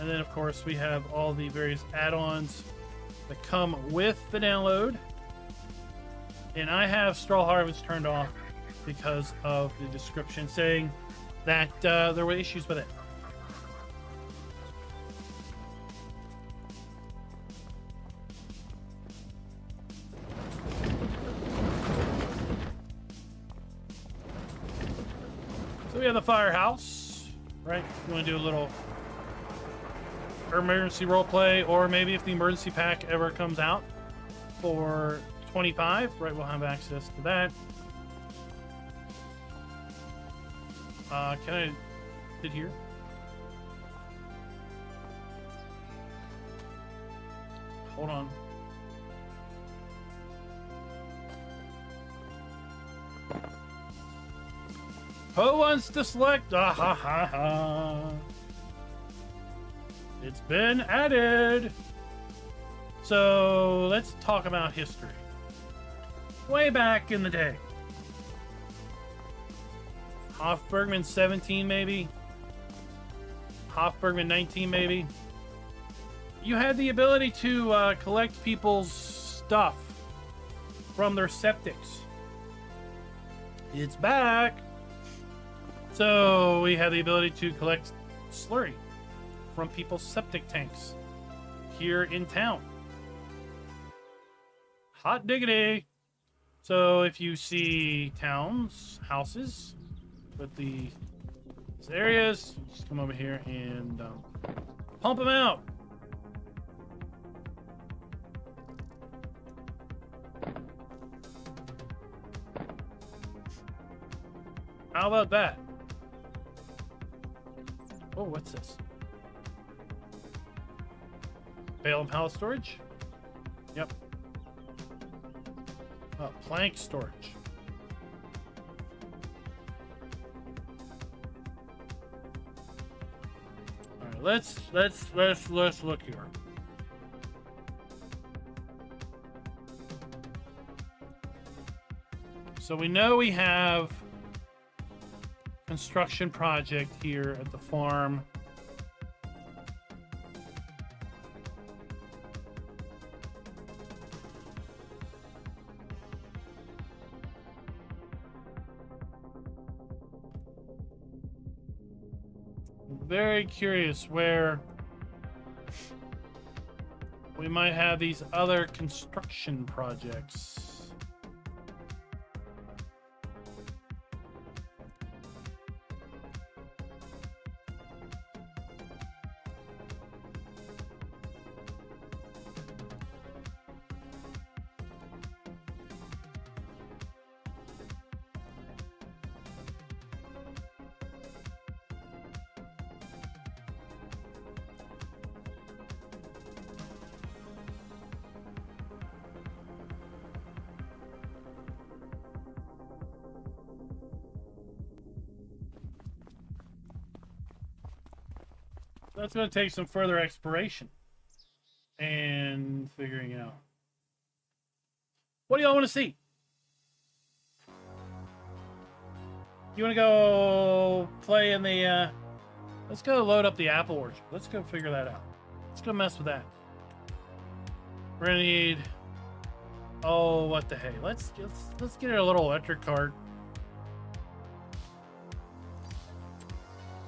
And then, of course, we have all the various add-ons that come with the download. And I have Straw Harvest turned off because of the description saying that there were issues with it. So we have the firehouse, right? You want to do a little emergency role play, or maybe if the emergency pack ever comes out for 25, right? We'll have access to that. Can I sit here? Hold on. Who wants to select? Ah, ha, ha, ha. It's been added. So let's talk about history. Way back in the day. Hof Bergmann 17 maybe. Hof Bergmann 19 maybe. You had the ability to collect people's stuff from their septics. It's back. So we have the ability to collect slurry from people's septic tanks here in town. Hot diggity. So if you see towns, houses with these areas, just come over here and pump them out. How about that? Oh, what's this? Bale and pallet storage? Yep. Oh, plank storage. All right, let's look here. So we know we have construction project here at the farm. Very curious where we might have these other construction projects. That's going to take some further exploration and figuring out. What do y'all want to see? You want to go play in the, let's go load up the apple orchard. Let's go figure that out. Let's go mess with that. We're going to need, oh, what the hey. Let's get a little electric cart.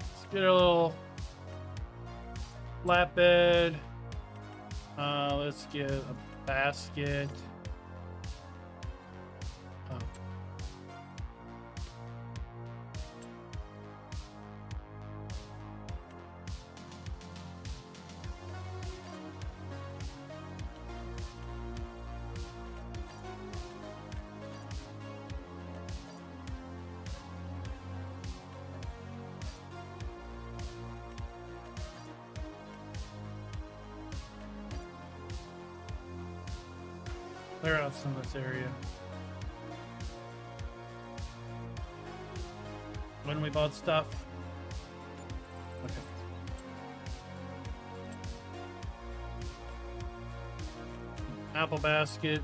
Let's get a little flatbed. Let's get a basket. Oh. Clear out some of this area. When we bought stuff. Okay. Apple basket.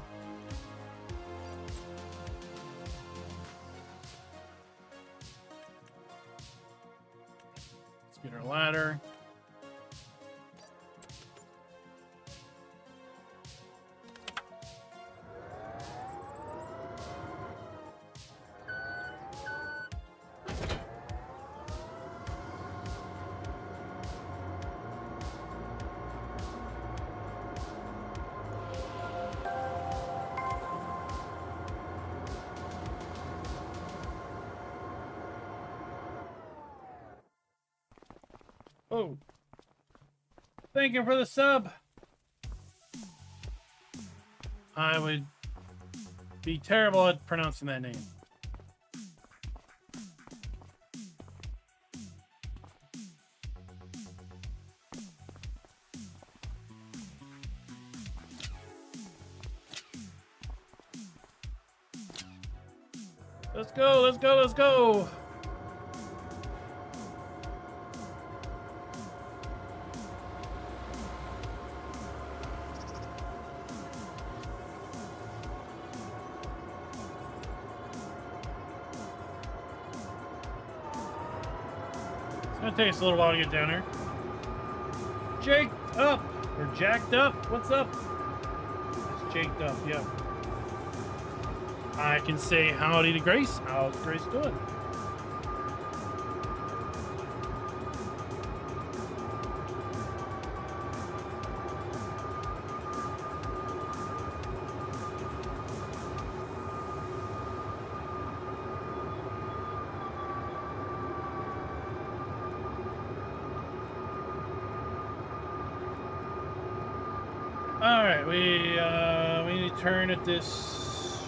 Let's get our ladder. Oh, thank you for the sub. I would be terrible at pronouncing that name. Let's go, let's go, let's go. It's gonna take us a little while to get down here. Jaked up! Or jacked up? What's up? It's jaked up, yeah. I can say howdy to Grace. How's Grace doing? Alright, we need to turn at this.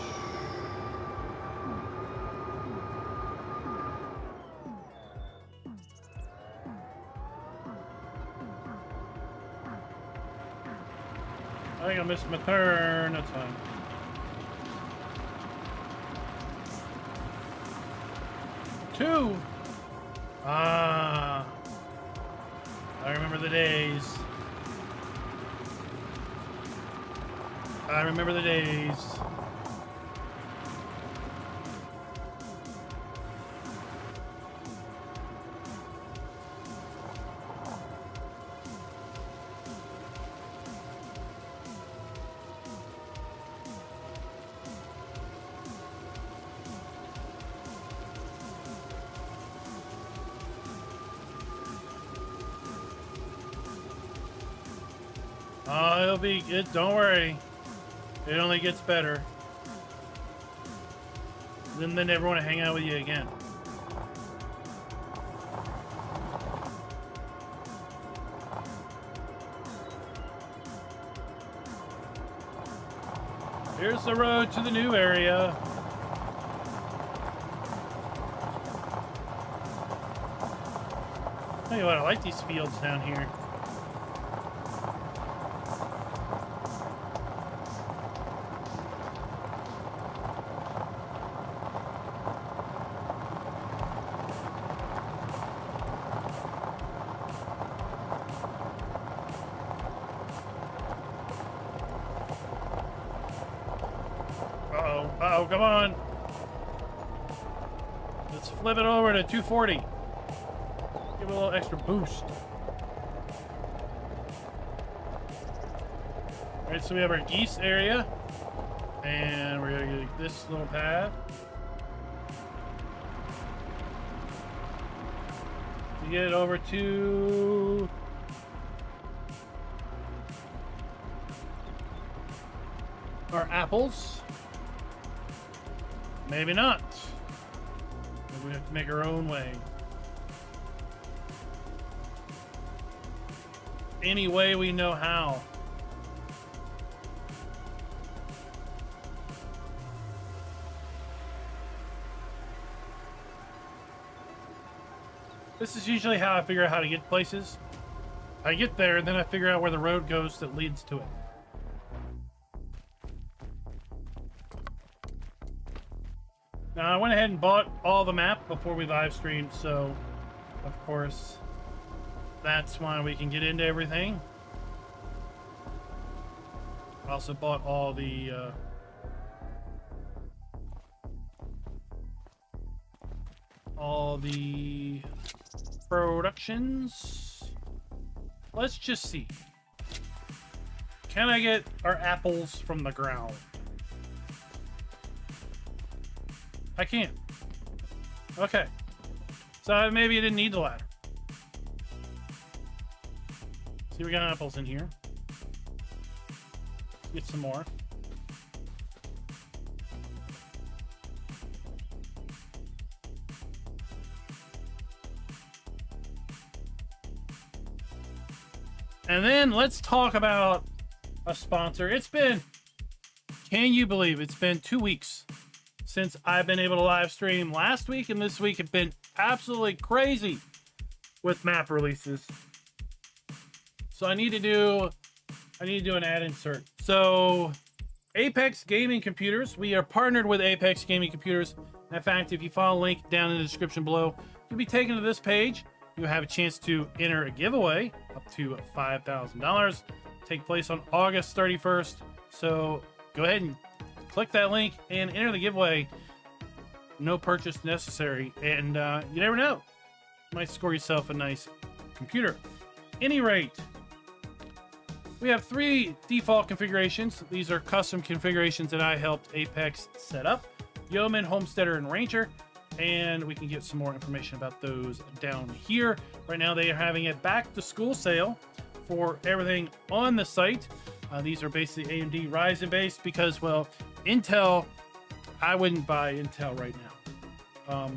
I think I missed my turn. That's fine. Two. Ah. I remember the days. I remember the days. Oh, it'll be good. Don't worry. It only gets better. Then they never want to hang out with you again. Here's the road to the new area. Tell you what, I like these fields down here. Oh, come on. Let's flip it over to 240. Give it a little extra boost. All right, so we have our geese area. And we're going to get this little path. To get it over to... our apples. Maybe not. Maybe we have to make our own way. Any way we know how. This is usually how I figure out how to get places. I get there, and then I figure out where the road goes that leads to it. Now, I went ahead and bought all the map before we live streamed, so, of course, that's why we can get into everything. I also bought all the, productions. Let's just see. Can I get our apples from the ground? I can't. Okay. So maybe I didn't need the ladder. See, we got apples in here. Let's get some more. And then let's talk about a sponsor. It's been, can you believe it's been 2 weeks since I've been able to live stream. Last week and this week have been absolutely crazy with map releases. So I need to do an ad insert. So Apex Gaming Computers, we are partnered with Apex Gaming Computers. In fact, if you follow a link down in the description below, you'll be taken to this page. You'll have a chance to enter a giveaway up to $5,000. Take place on August 31st. So go ahead and click that link and enter the giveaway. No purchase necessary. And you never know. You might score yourself a nice computer. Any rate, we have 3 default configurations. These are custom configurations that I helped Apex set up. Yeoman, Homesteader, and Ranger. And we can get some more information about those down here. Right now they are having a back to school sale for everything on the site. These are basically AMD Ryzen based because, well, Intel, I wouldn't buy Intel right now.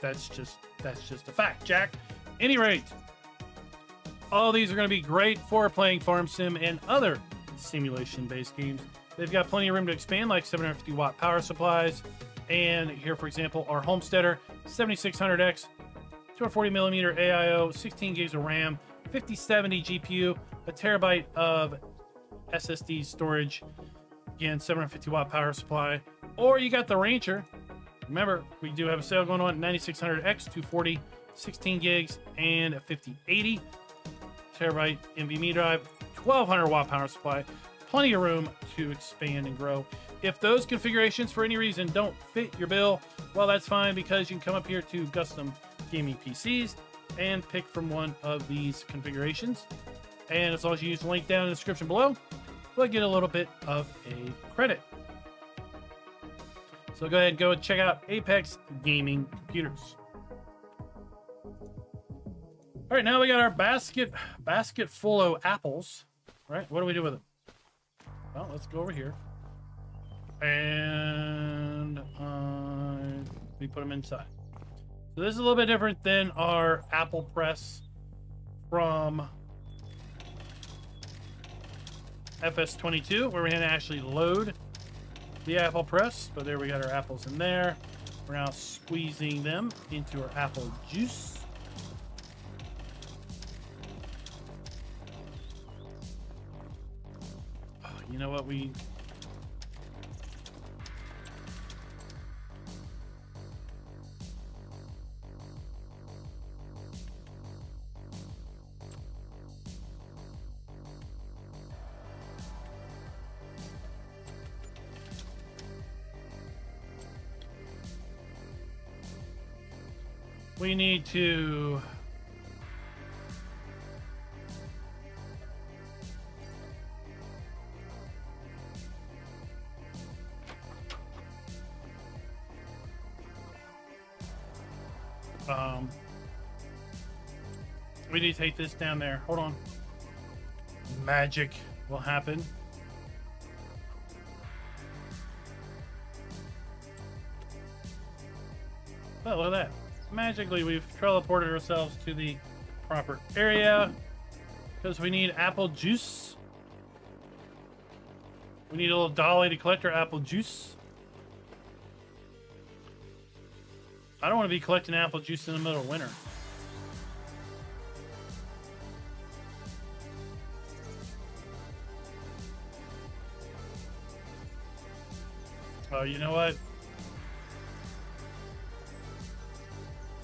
That's just a fact, Jack. Any rate, all these are going to be great for playing Farm Sim and other simulation based games. They've got plenty of room to expand, like 750 watt power supplies. And here, for example, our Homesteader 7600X, 240mm AIO, 16 gigs of RAM, 5070 GPU, a terabyte of SSD storage, again, 750 watt power supply. Or you got the Ranger. Remember, we do have a sale going on, 9600X, 240, 16 gigs, and a 5080 terabyte NVMe drive, 1200 watt power supply. Plenty of room to expand and grow. If those configurations for any reason don't fit your bill, well, that's fine, because you can come up here to custom gaming PCs and pick from one of these configurations. And as long as you use the link down in the description below, we'll get a little bit of a credit. So go ahead and go and check out Apex Gaming Computers. All right, now we got our basket full of apples. All right, what do we do with them? Well, let's go over here. And we put them inside. So this is a little bit different than our apple press from FS22, where we had to actually load the apple press. But there we got our apples in there. We're now squeezing them into our apple juice. Oh, you know what? We need to... we need to take this down there. Hold on. Magic will happen. Oh, look at that. Magically, we've teleported ourselves to the proper area because we need apple juice. We need a little dolly to collect our apple juice. I don't want to be collecting apple juice in the middle of winter. Oh, you know what?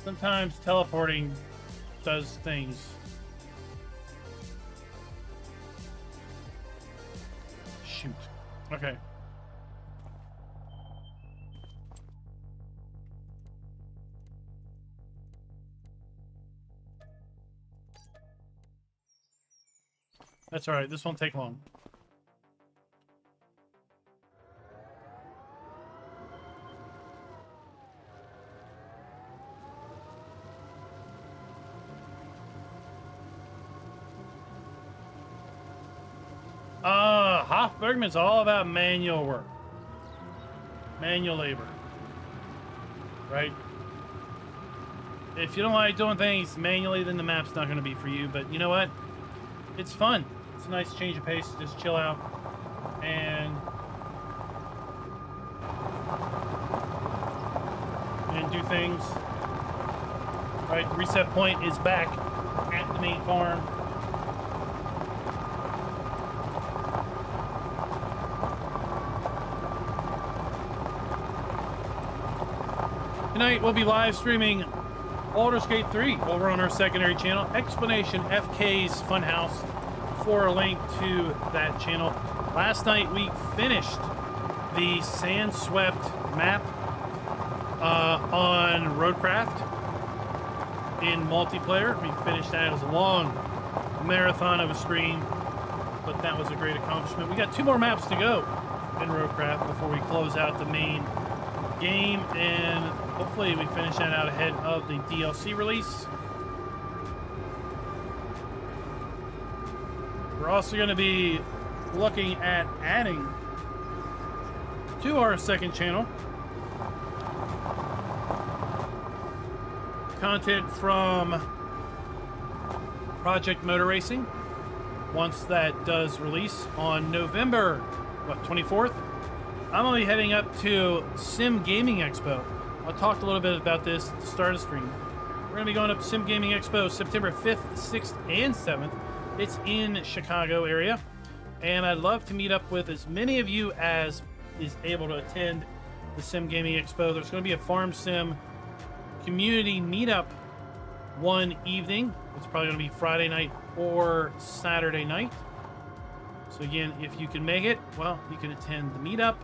Sometimes teleporting does things. Shoot. Okay. That's all right. This won't take long. Hof Bergmann's all about manual work. Manual labor. Right? If you don't like doing things manually, then the map's not going to be for you. But you know what? It's fun. It's a nice change of pace to just chill out and do things. Right? The reset point is back at the main farm. Tonight we'll be live streaming Baldur's Gate 3 over on our secondary channel, Explanation FK's Funhouse, for a link to that channel. Last night we finished the sand-swept map on Roadcraft in multiplayer. We finished that. It was a long marathon of a stream, but that was a great accomplishment. We got 2 more maps to go in Roadcraft before we close out the main game, and hopefully we finish that out ahead of the DLC release. We're also going to be looking at adding to our second channel content from Project Motor Racing once that does release on November 24th. I'm only heading up to Sim Gaming Expo. I talked a little bit about this at the start of the stream. We're going to be going up to Sim Gaming Expo September 5th, 6th, and 7th. It's in Chicago area. And I'd love to meet up with as many of you as is able to attend the Sim Gaming Expo. There's going to be a Farm Sim community meetup one evening. It's probably going to be Friday night or Saturday night. So again, if you can make it, well, you can attend the meetup,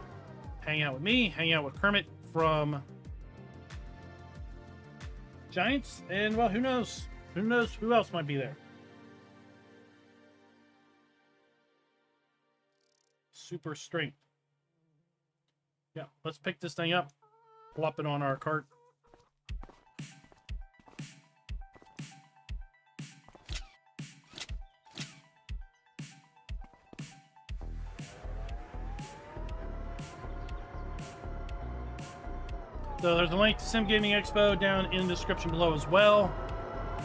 hang out with me, hang out with Kermit from Giants, and well, who knows? Who knows who else might be there? Super strength. Yeah, let's pick this thing up, plop it on our cart. So there's a link to Sim Gaming Expo down in the description below as well.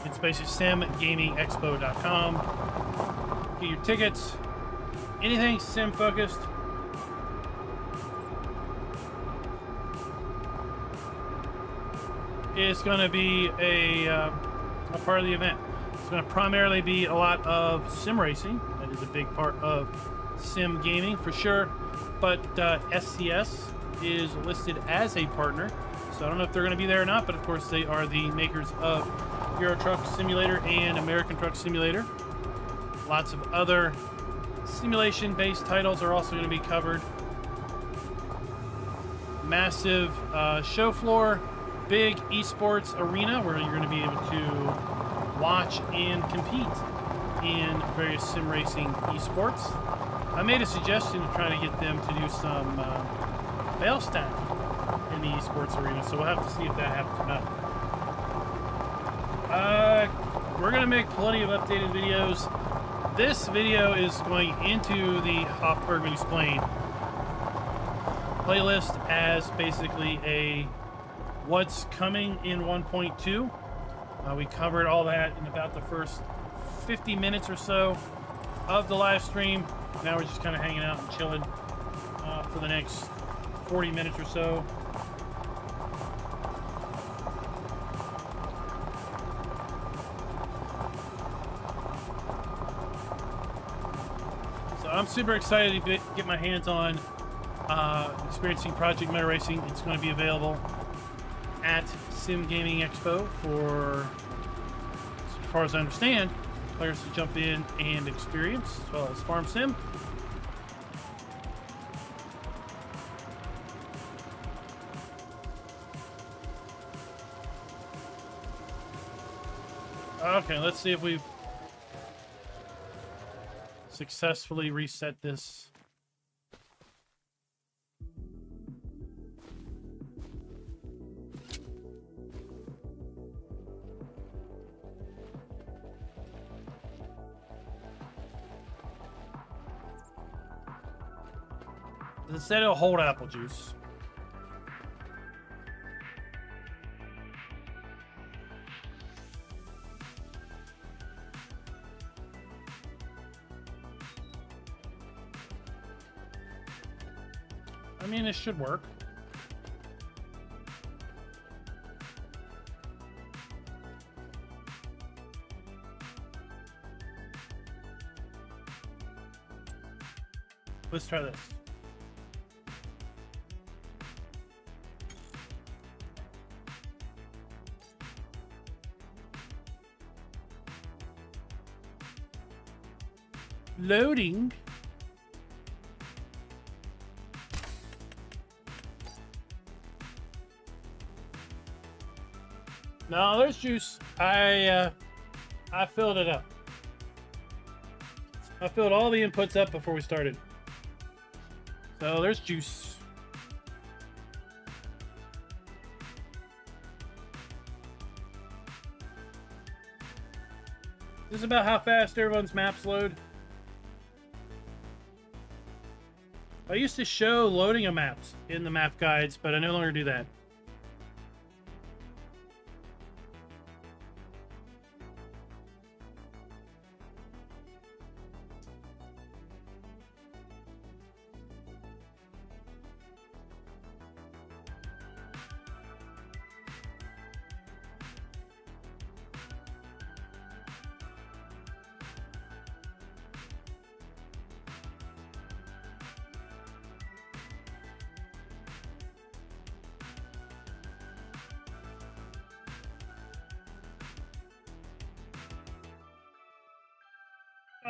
It's basically simgamingexpo.com. Get your tickets. Anything sim focused. It's going to be a part of the event. It's going to primarily be a lot of sim racing. That is a big part of sim gaming for sure. But SCS is listed as a partner. So I don't know if they're going to be there or not, but of course they are the makers of Euro Truck Simulator and American Truck Simulator. Lots of other simulation-based titles are also going to be covered. Massive show floor big esports arena where you're going to be able to watch and compete in various sim racing esports. I made a suggestion to try to get them to do some Bale stack in the esports arena, so we'll have to see if that happens or not. We're going to make plenty of updated videos. This video is going into the Hof Bergmann Explain playlist as basically a what's coming in 1.2. We covered all that in about the first 50 minutes or so of the live stream. Now we're just kind of hanging out and chilling for the next 40 minutes or so. So I'm super excited to get my hands on experiencing Project Meta Racing. It's going to be available at Sim Gaming Expo for, as far as I understand, players to jump in and experience, as well as Farm Sim. Okay, let's see if we've successfully reset this. Instead it'll hold apple juice. I mean, it should work. Let's try this. Loading. No, there's juice. I filled it up. I filled all the inputs up before we started. So there's juice. This is about how fast everyone's maps load. I used to show loading of maps in the map guides, but I no longer do that.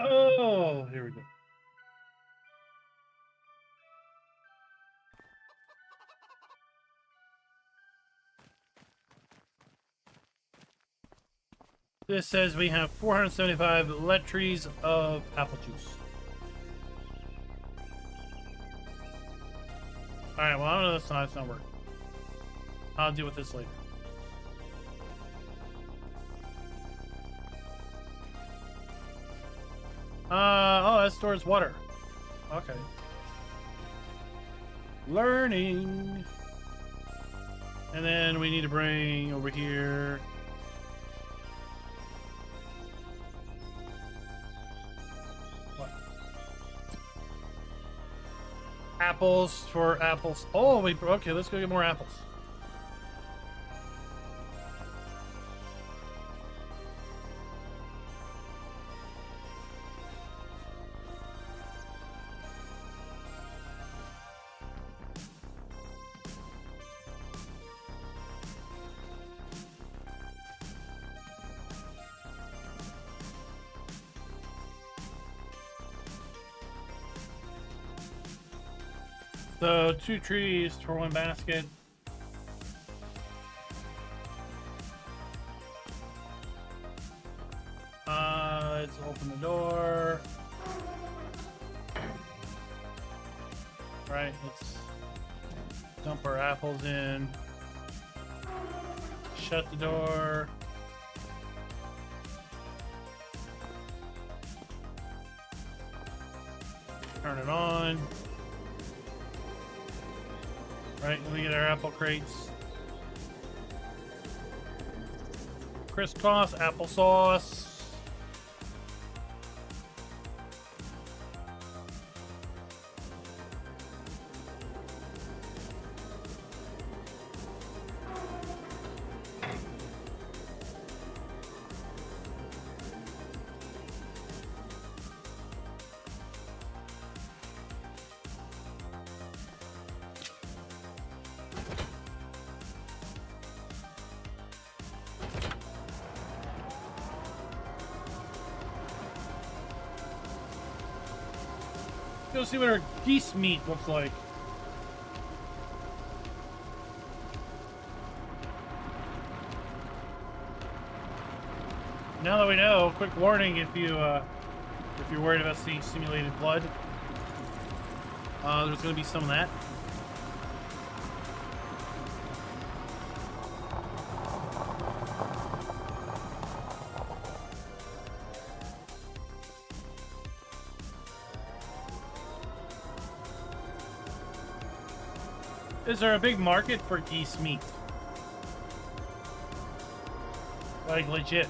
Oh, here we go. This says we have 475 liters of apple juice. Alright, well, I don't know, that's not working. I'll deal with this later. Oh, that stores water. Okay. Learning. And then we need to bring over here. What? Apples for apples. Oh, okay, let's go get more apples. So 2 trees for 1 basket. Right, let's dump our apples in. Shut the door. Turn it on. Right, let me get our apple crates. Crisscross applesauce. Go see what our geese meat looks like. Now that we know, quick warning if you're worried about seeing simulated blood, there's going to be some of that. Is there a big market for geese meat? Like, legit.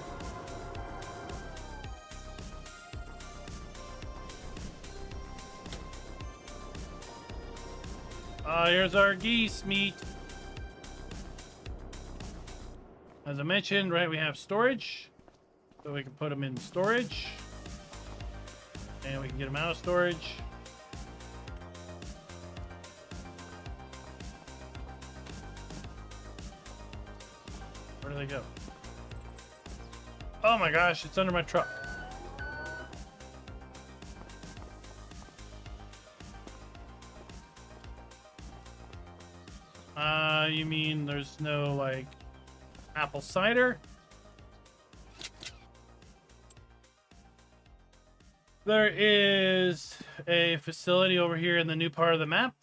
Here's our geese meat. As I mentioned, right, we have storage. So we can put them in storage. And we can get them out of storage. Where do they go? Oh my gosh, it's under my truck. You mean there's no, like, apple cider? There is a facility over here in the new part of the map.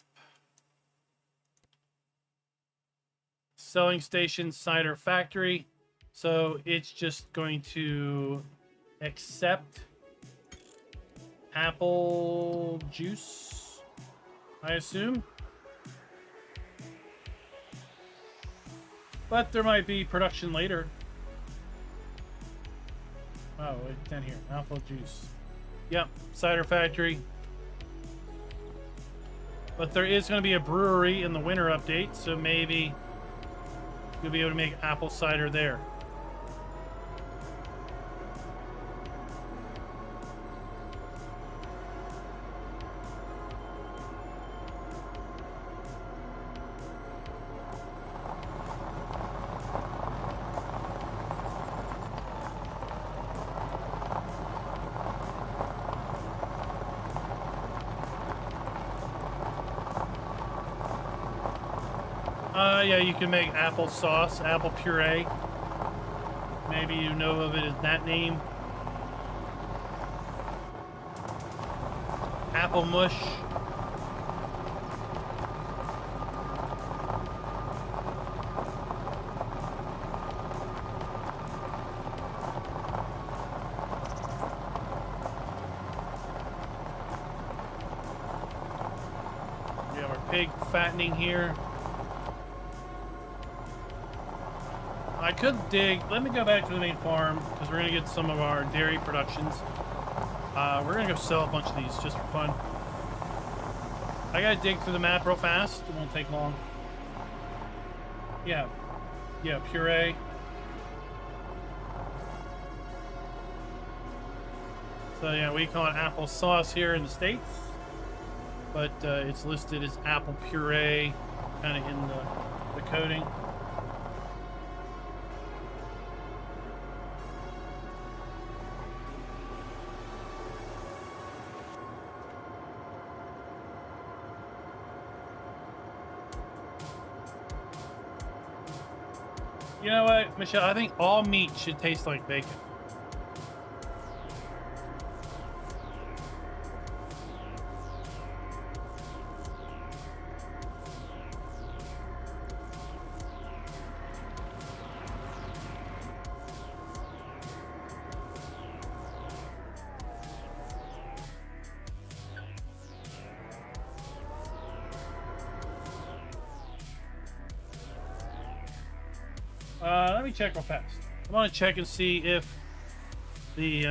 Selling station, cider factory. So it's just going to accept apple juice, I assume. But there might be production later. Oh, it's down here. Apple juice. Yep, cider factory. But there is going to be a brewery in the winter update, so maybe you'll be able to make apple cider there. Yeah, you can make apple sauce, apple puree. Maybe you know of it as that name. Apple mush. We have our pig fattening here. I could dig. Let me go back to the main farm because we're going to get some of our dairy productions. We're going to go sell a bunch of these just for fun. I got to dig through the map real fast. It won't take long. Yeah, puree. So yeah, we call it apple sauce here in the States. But it's listed as apple puree kind of in the coding. You know what, Michelle? I think all meat should taste like bacon. Let me check real fast. I want to check and see if the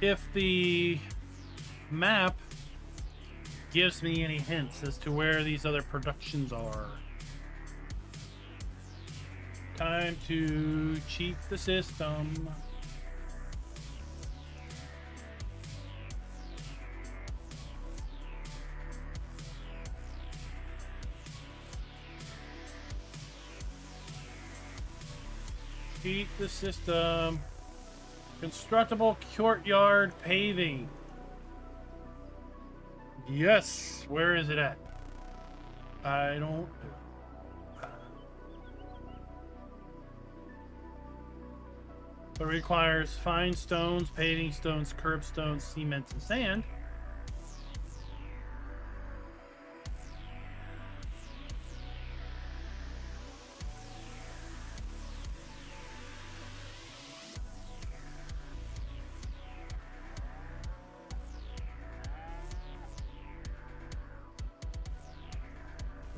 if the map gives me any hints as to where these other productions are. Time to cheat the system. Cheat the system. Constructible courtyard paving. Yes. Where is it at? I don't. It requires fine stones, paving stones, curb stones, cement, and sand.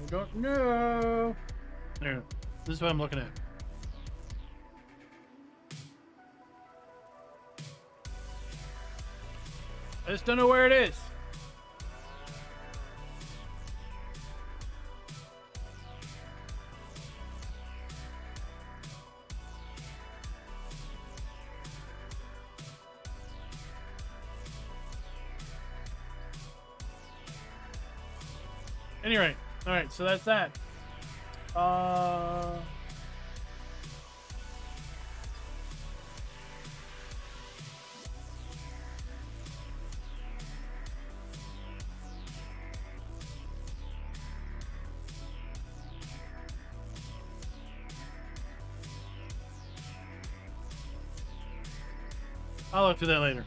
I don't know. There. This is what I'm looking at. I just don't know where it is. Anyway, all right, so that's that. I'll look to that later.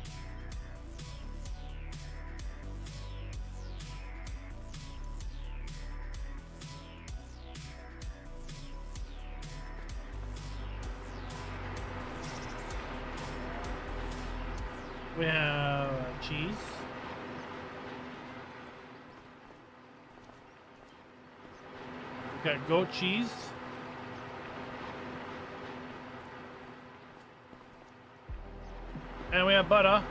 We have cheese. We got goat cheese. And we have butter.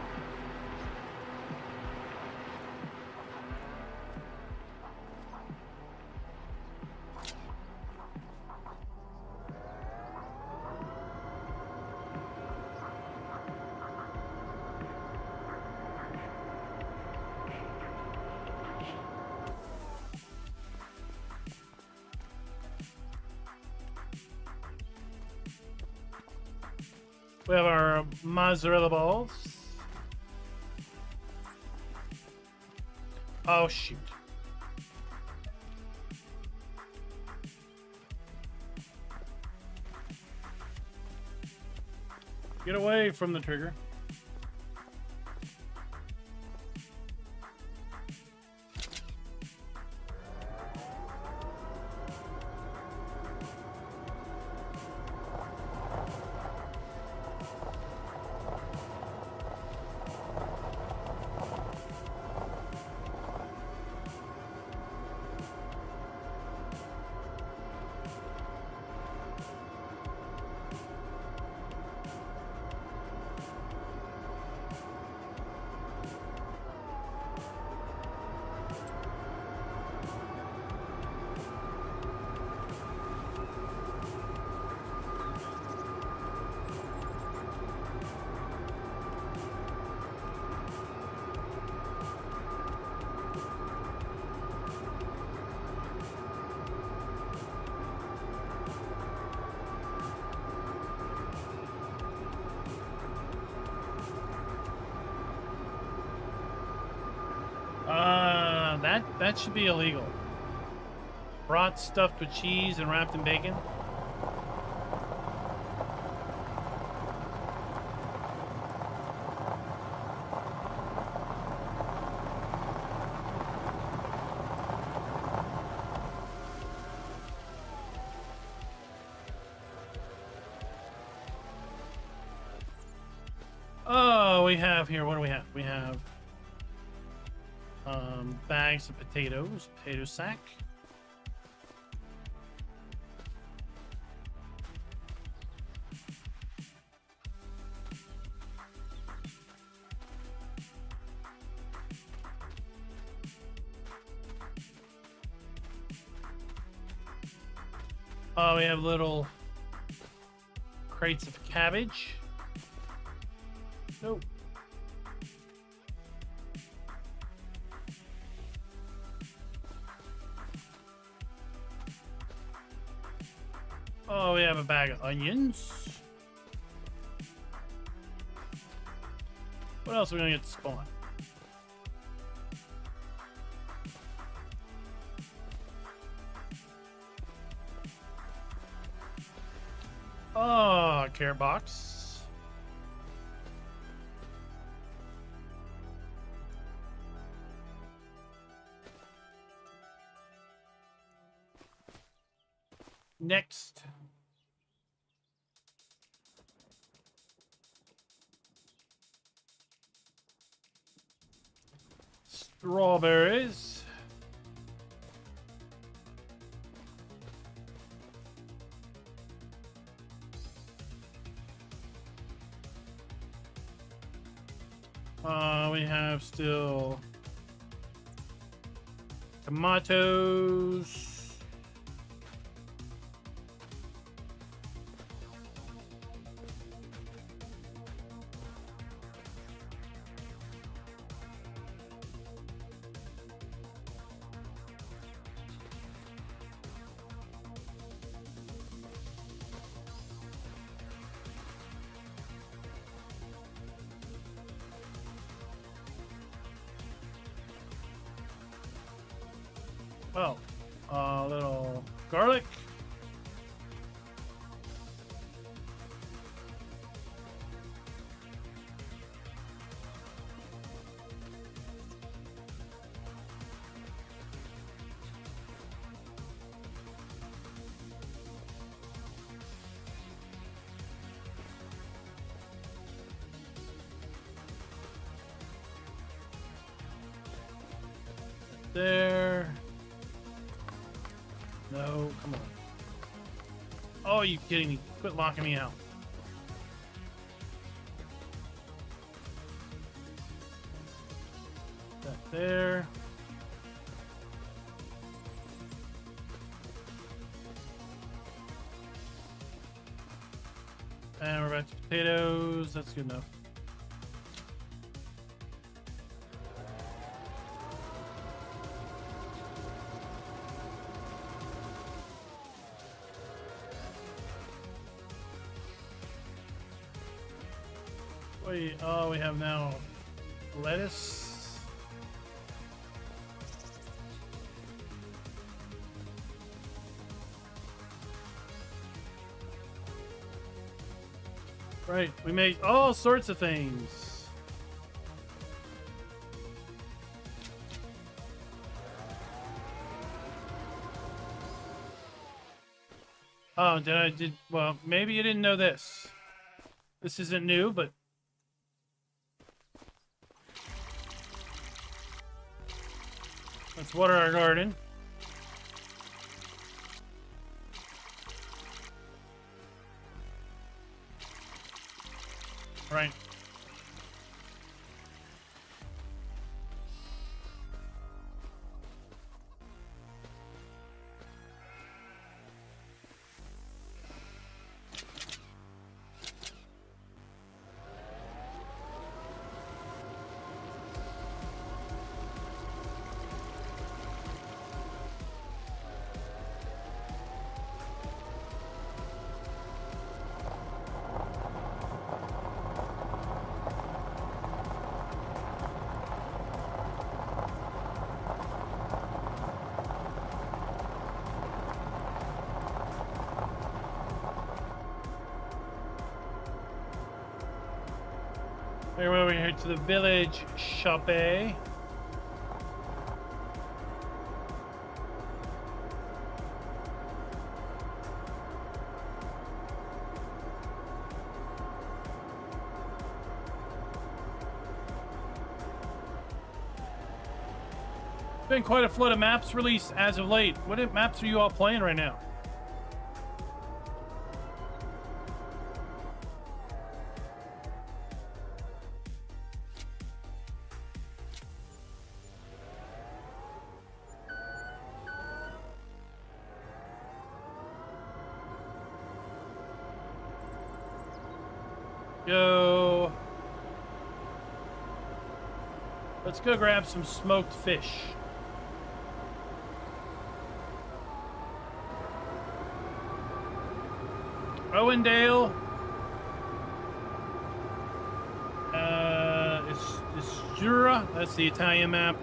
We have our mozzarella balls. Oh, shoot. Get away from the trigger. That should be illegal. Brat stuffed with cheese and wrapped in bacon. Oh, we have here, what do we have? We have bags of potatoes, potato sack. Oh, we have little crates of cabbage. Nope. Oh, we have a bag of onions. What else are we gonna get to spawn? Oh, carrot box. Next. Strawberries. We have still tomatoes. Oh, a little garlic. There. No, come on. Oh, are you kidding me? Quit locking me out. That there. And we're back to potatoes. That's good enough. Oh, we have now lettuce. Right, we make all sorts of things. Oh, well, maybe you didn't know this. This isn't new, but let's water our garden. Right. Here we're here to the village shop. Been quite a flood of maps released as of late. What maps are you all playing right now? go. Let's go grab some smoked fish. Owendale. It's Jura. That's the Italian map.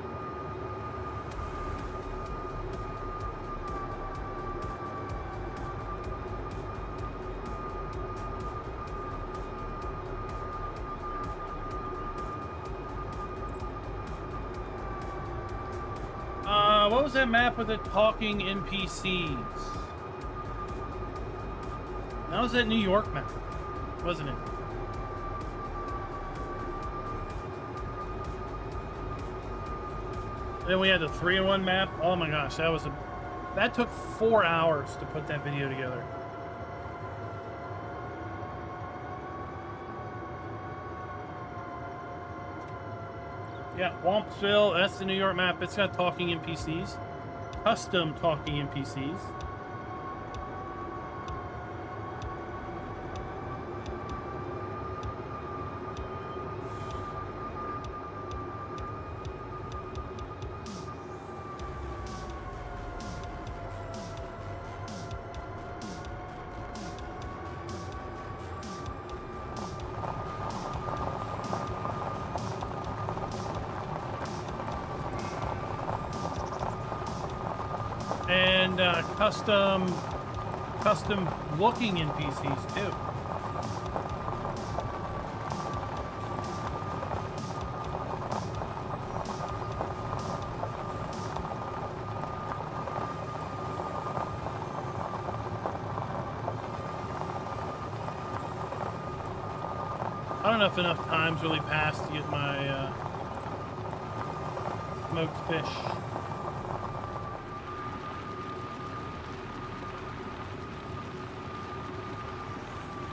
What was that map with the talking NPCs? That was that New York map, wasn't it? Then we had the 3-in-1 map. Oh my gosh, that took 4 hours to put that video together. Yeah, Wompsville, that's the New York map. It's got talking NPCs. Custom talking NPCs. And custom looking NPCs too. I don't know if enough time's really passed to get my smoked fish.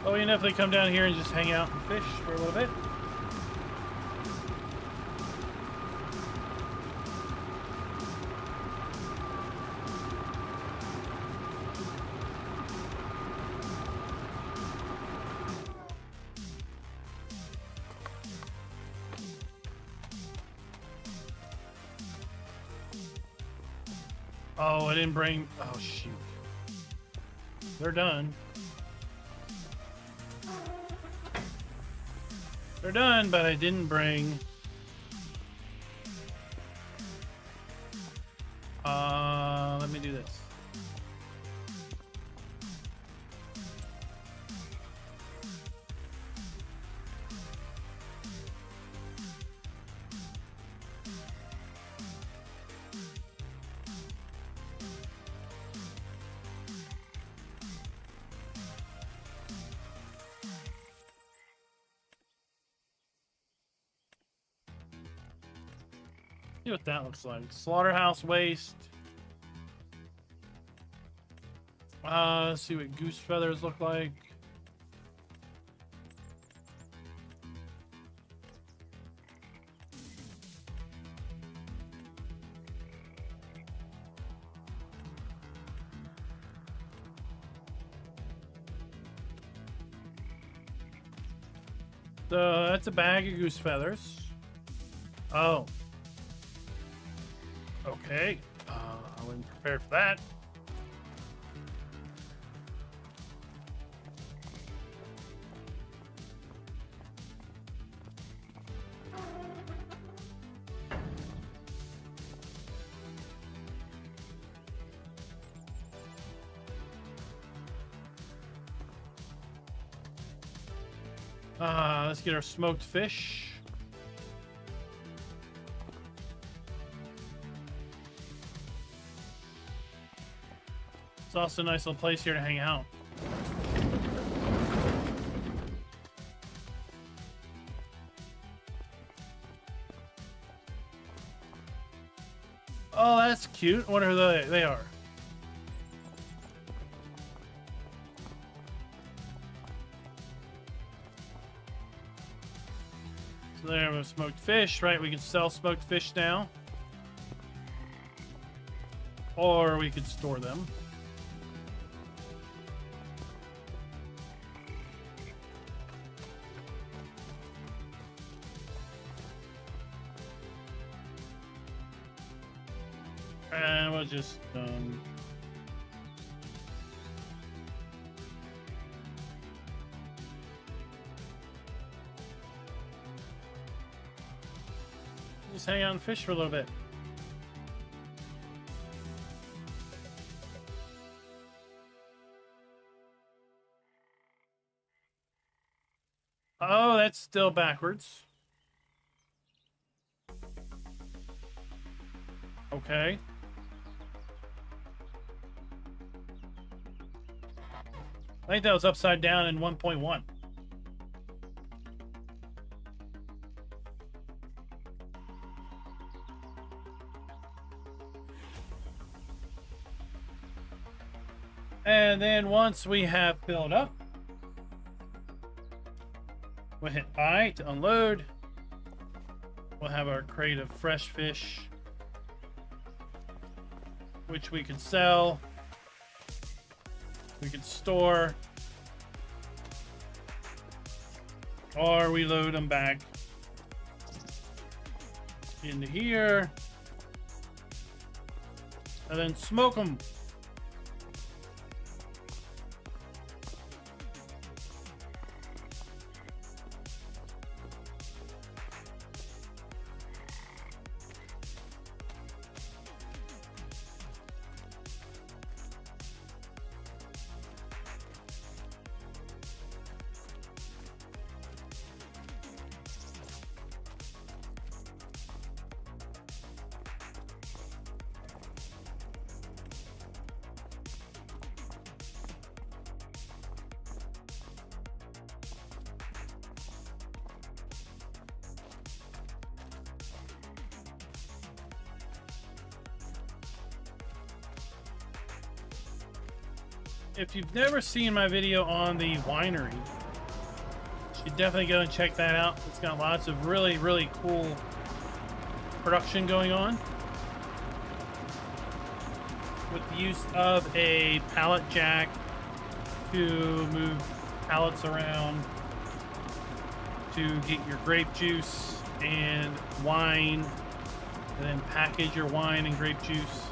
Oh, we can definitely come down here and just hang out and fish for a little bit. Oh, I didn't bring... Oh, shoot. They're done. They're done, but I didn't bring... let me do this. See what that looks like. Slaughterhouse waste. Let's see what goose feathers look like. So that's a bag of goose feathers. Oh. Okay. I wasn't prepared for that. Let's get our smoked fish. It's also a nice little place here to hang out. Oh, that's cute. I wonder who they are. So there we have smoked fish, right? We can sell smoked fish now. Or we could store them. And we'll just hang out and fish for a little bit. Oh, that's still backwards. Okay. I think that was upside down in 1.1. And then once we have filled up, we'll hit I to unload. We'll have our crate of fresh fish, which we can sell. We can store. Or we load them back into here. And then smoke them. If you've never seen my video on the winery, you should definitely go and check that out. It's got lots of really, really cool production going on with the use of a pallet jack to move pallets around to get your grape juice and wine, and then package your wine and grape juice.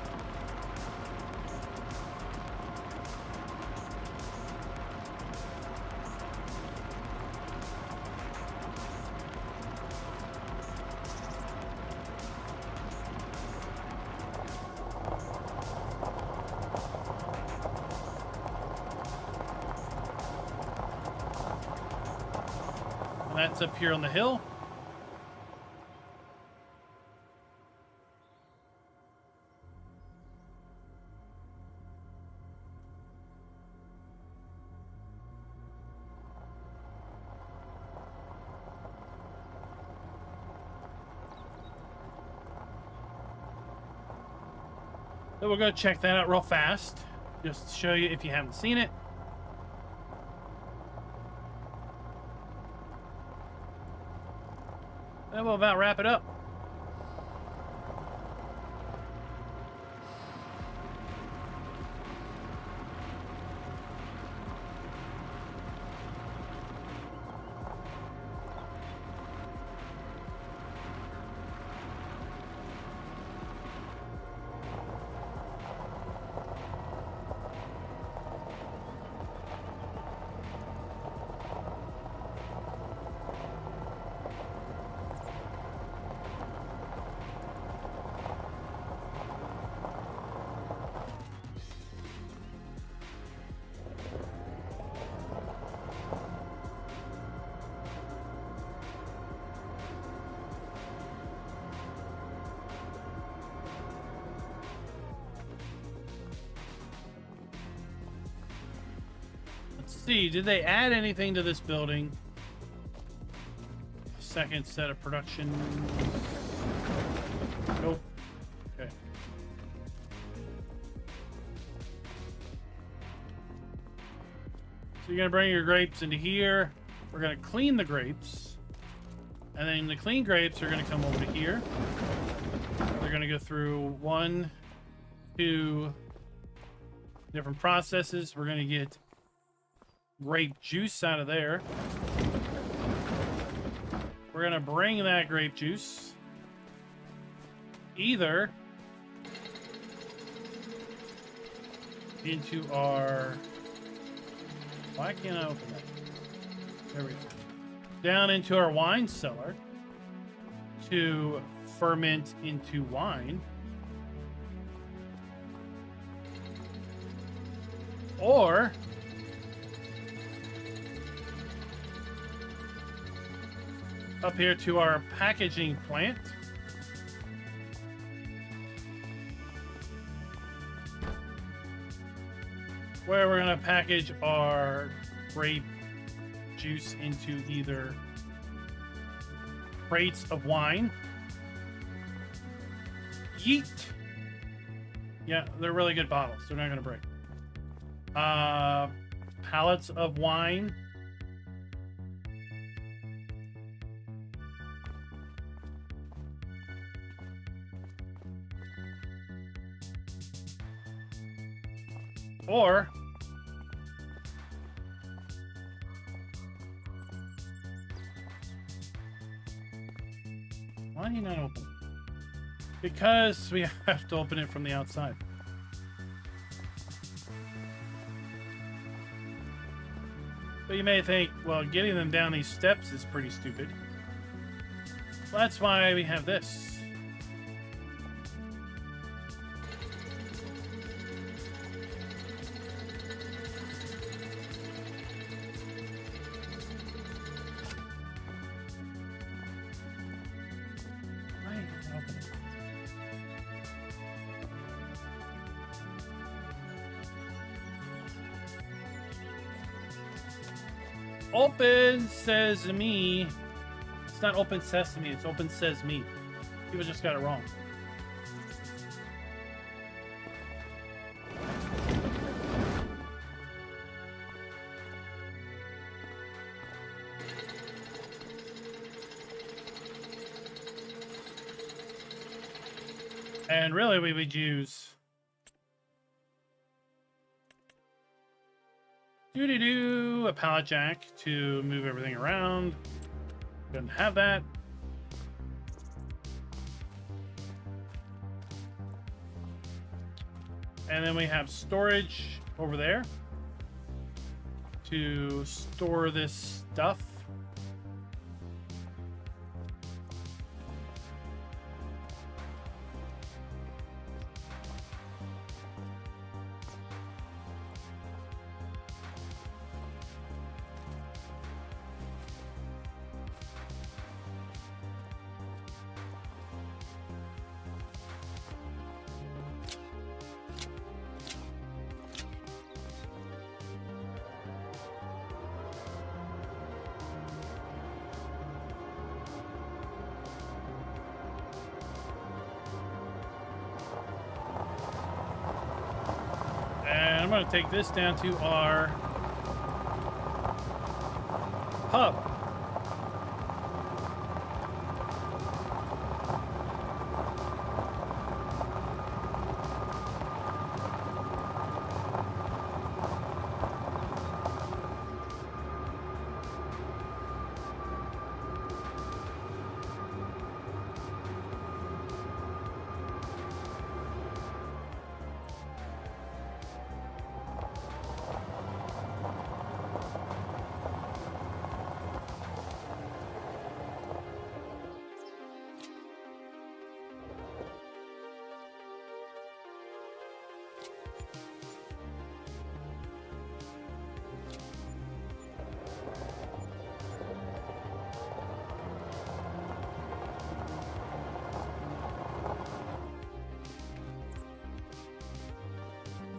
That's up here on the hill. So we'll go check that out real fast, just to show you if you haven't seen it. And we'll about wrap it up. See, did they add anything to this building? Second set of production. Nope. Okay. So you're gonna bring your grapes into here. We're gonna clean the grapes. And then the clean grapes are gonna come over to here. They're gonna go through 1, 2 different processes. We're gonna get grape juice out of there. We're gonna bring that grape juice either into our... Why can't I open that? There we go. Down into our wine cellar to ferment into wine. Or up here to our packaging plant. Where we're going to package our grape juice into either crates of wine. Yeet. Yeah, they're really good bottles. They're not going to break. Pallets of wine. Or why do you not open it? Because we have to open it from the outside. So you may think, well, getting them down these steps is pretty stupid. Well, that's why we have this. Open Sesame. It's not Open Sesame, it's Open Sesame. People just got it wrong. And really, we would use a pallet jack to move everything around. Couldn't have that. And then we have storage over there to store this stuff. I'm going to take this down to our hub.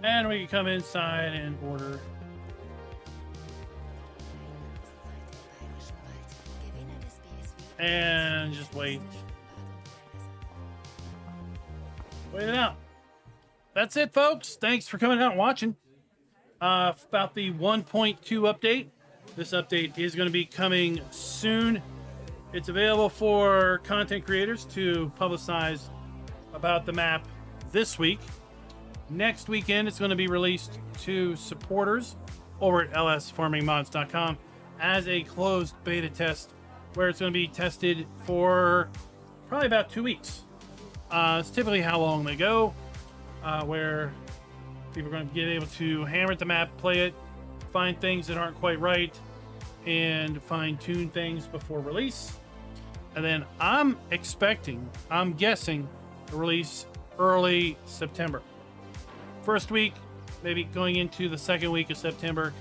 And we can come inside and order. And just wait. Wait it out. That's it, folks. Thanks for coming out and watching. About the 1.2 update. This update is going to be coming soon. It's available for content creators to publicize about the map this week. Next weekend, it's going to be released to supporters over at lsfarmingmods.com as a closed beta test, where it's going to be tested for probably about 2 weeks. It's typically how long they go, where People are going to get able to hammer at the map, play it, find things that aren't quite right, and fine-tune things before release. And then I'm guessing a release early September. First week, maybe going into the second week of September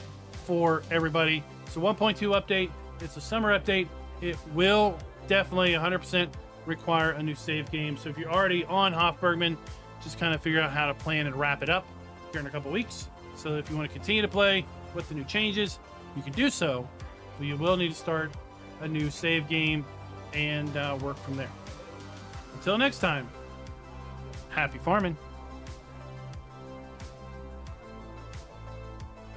for everybody. So 1.2 update. It's a summer update. It will definitely 100% require a new save game. So if you're already on Hof Bergmann, just kind of figure out how to plan and wrap it up here in a couple weeks. So if you want to continue to play with the new changes, you can do so. But you will need to start a new save game and work from there. Until next time, happy farming.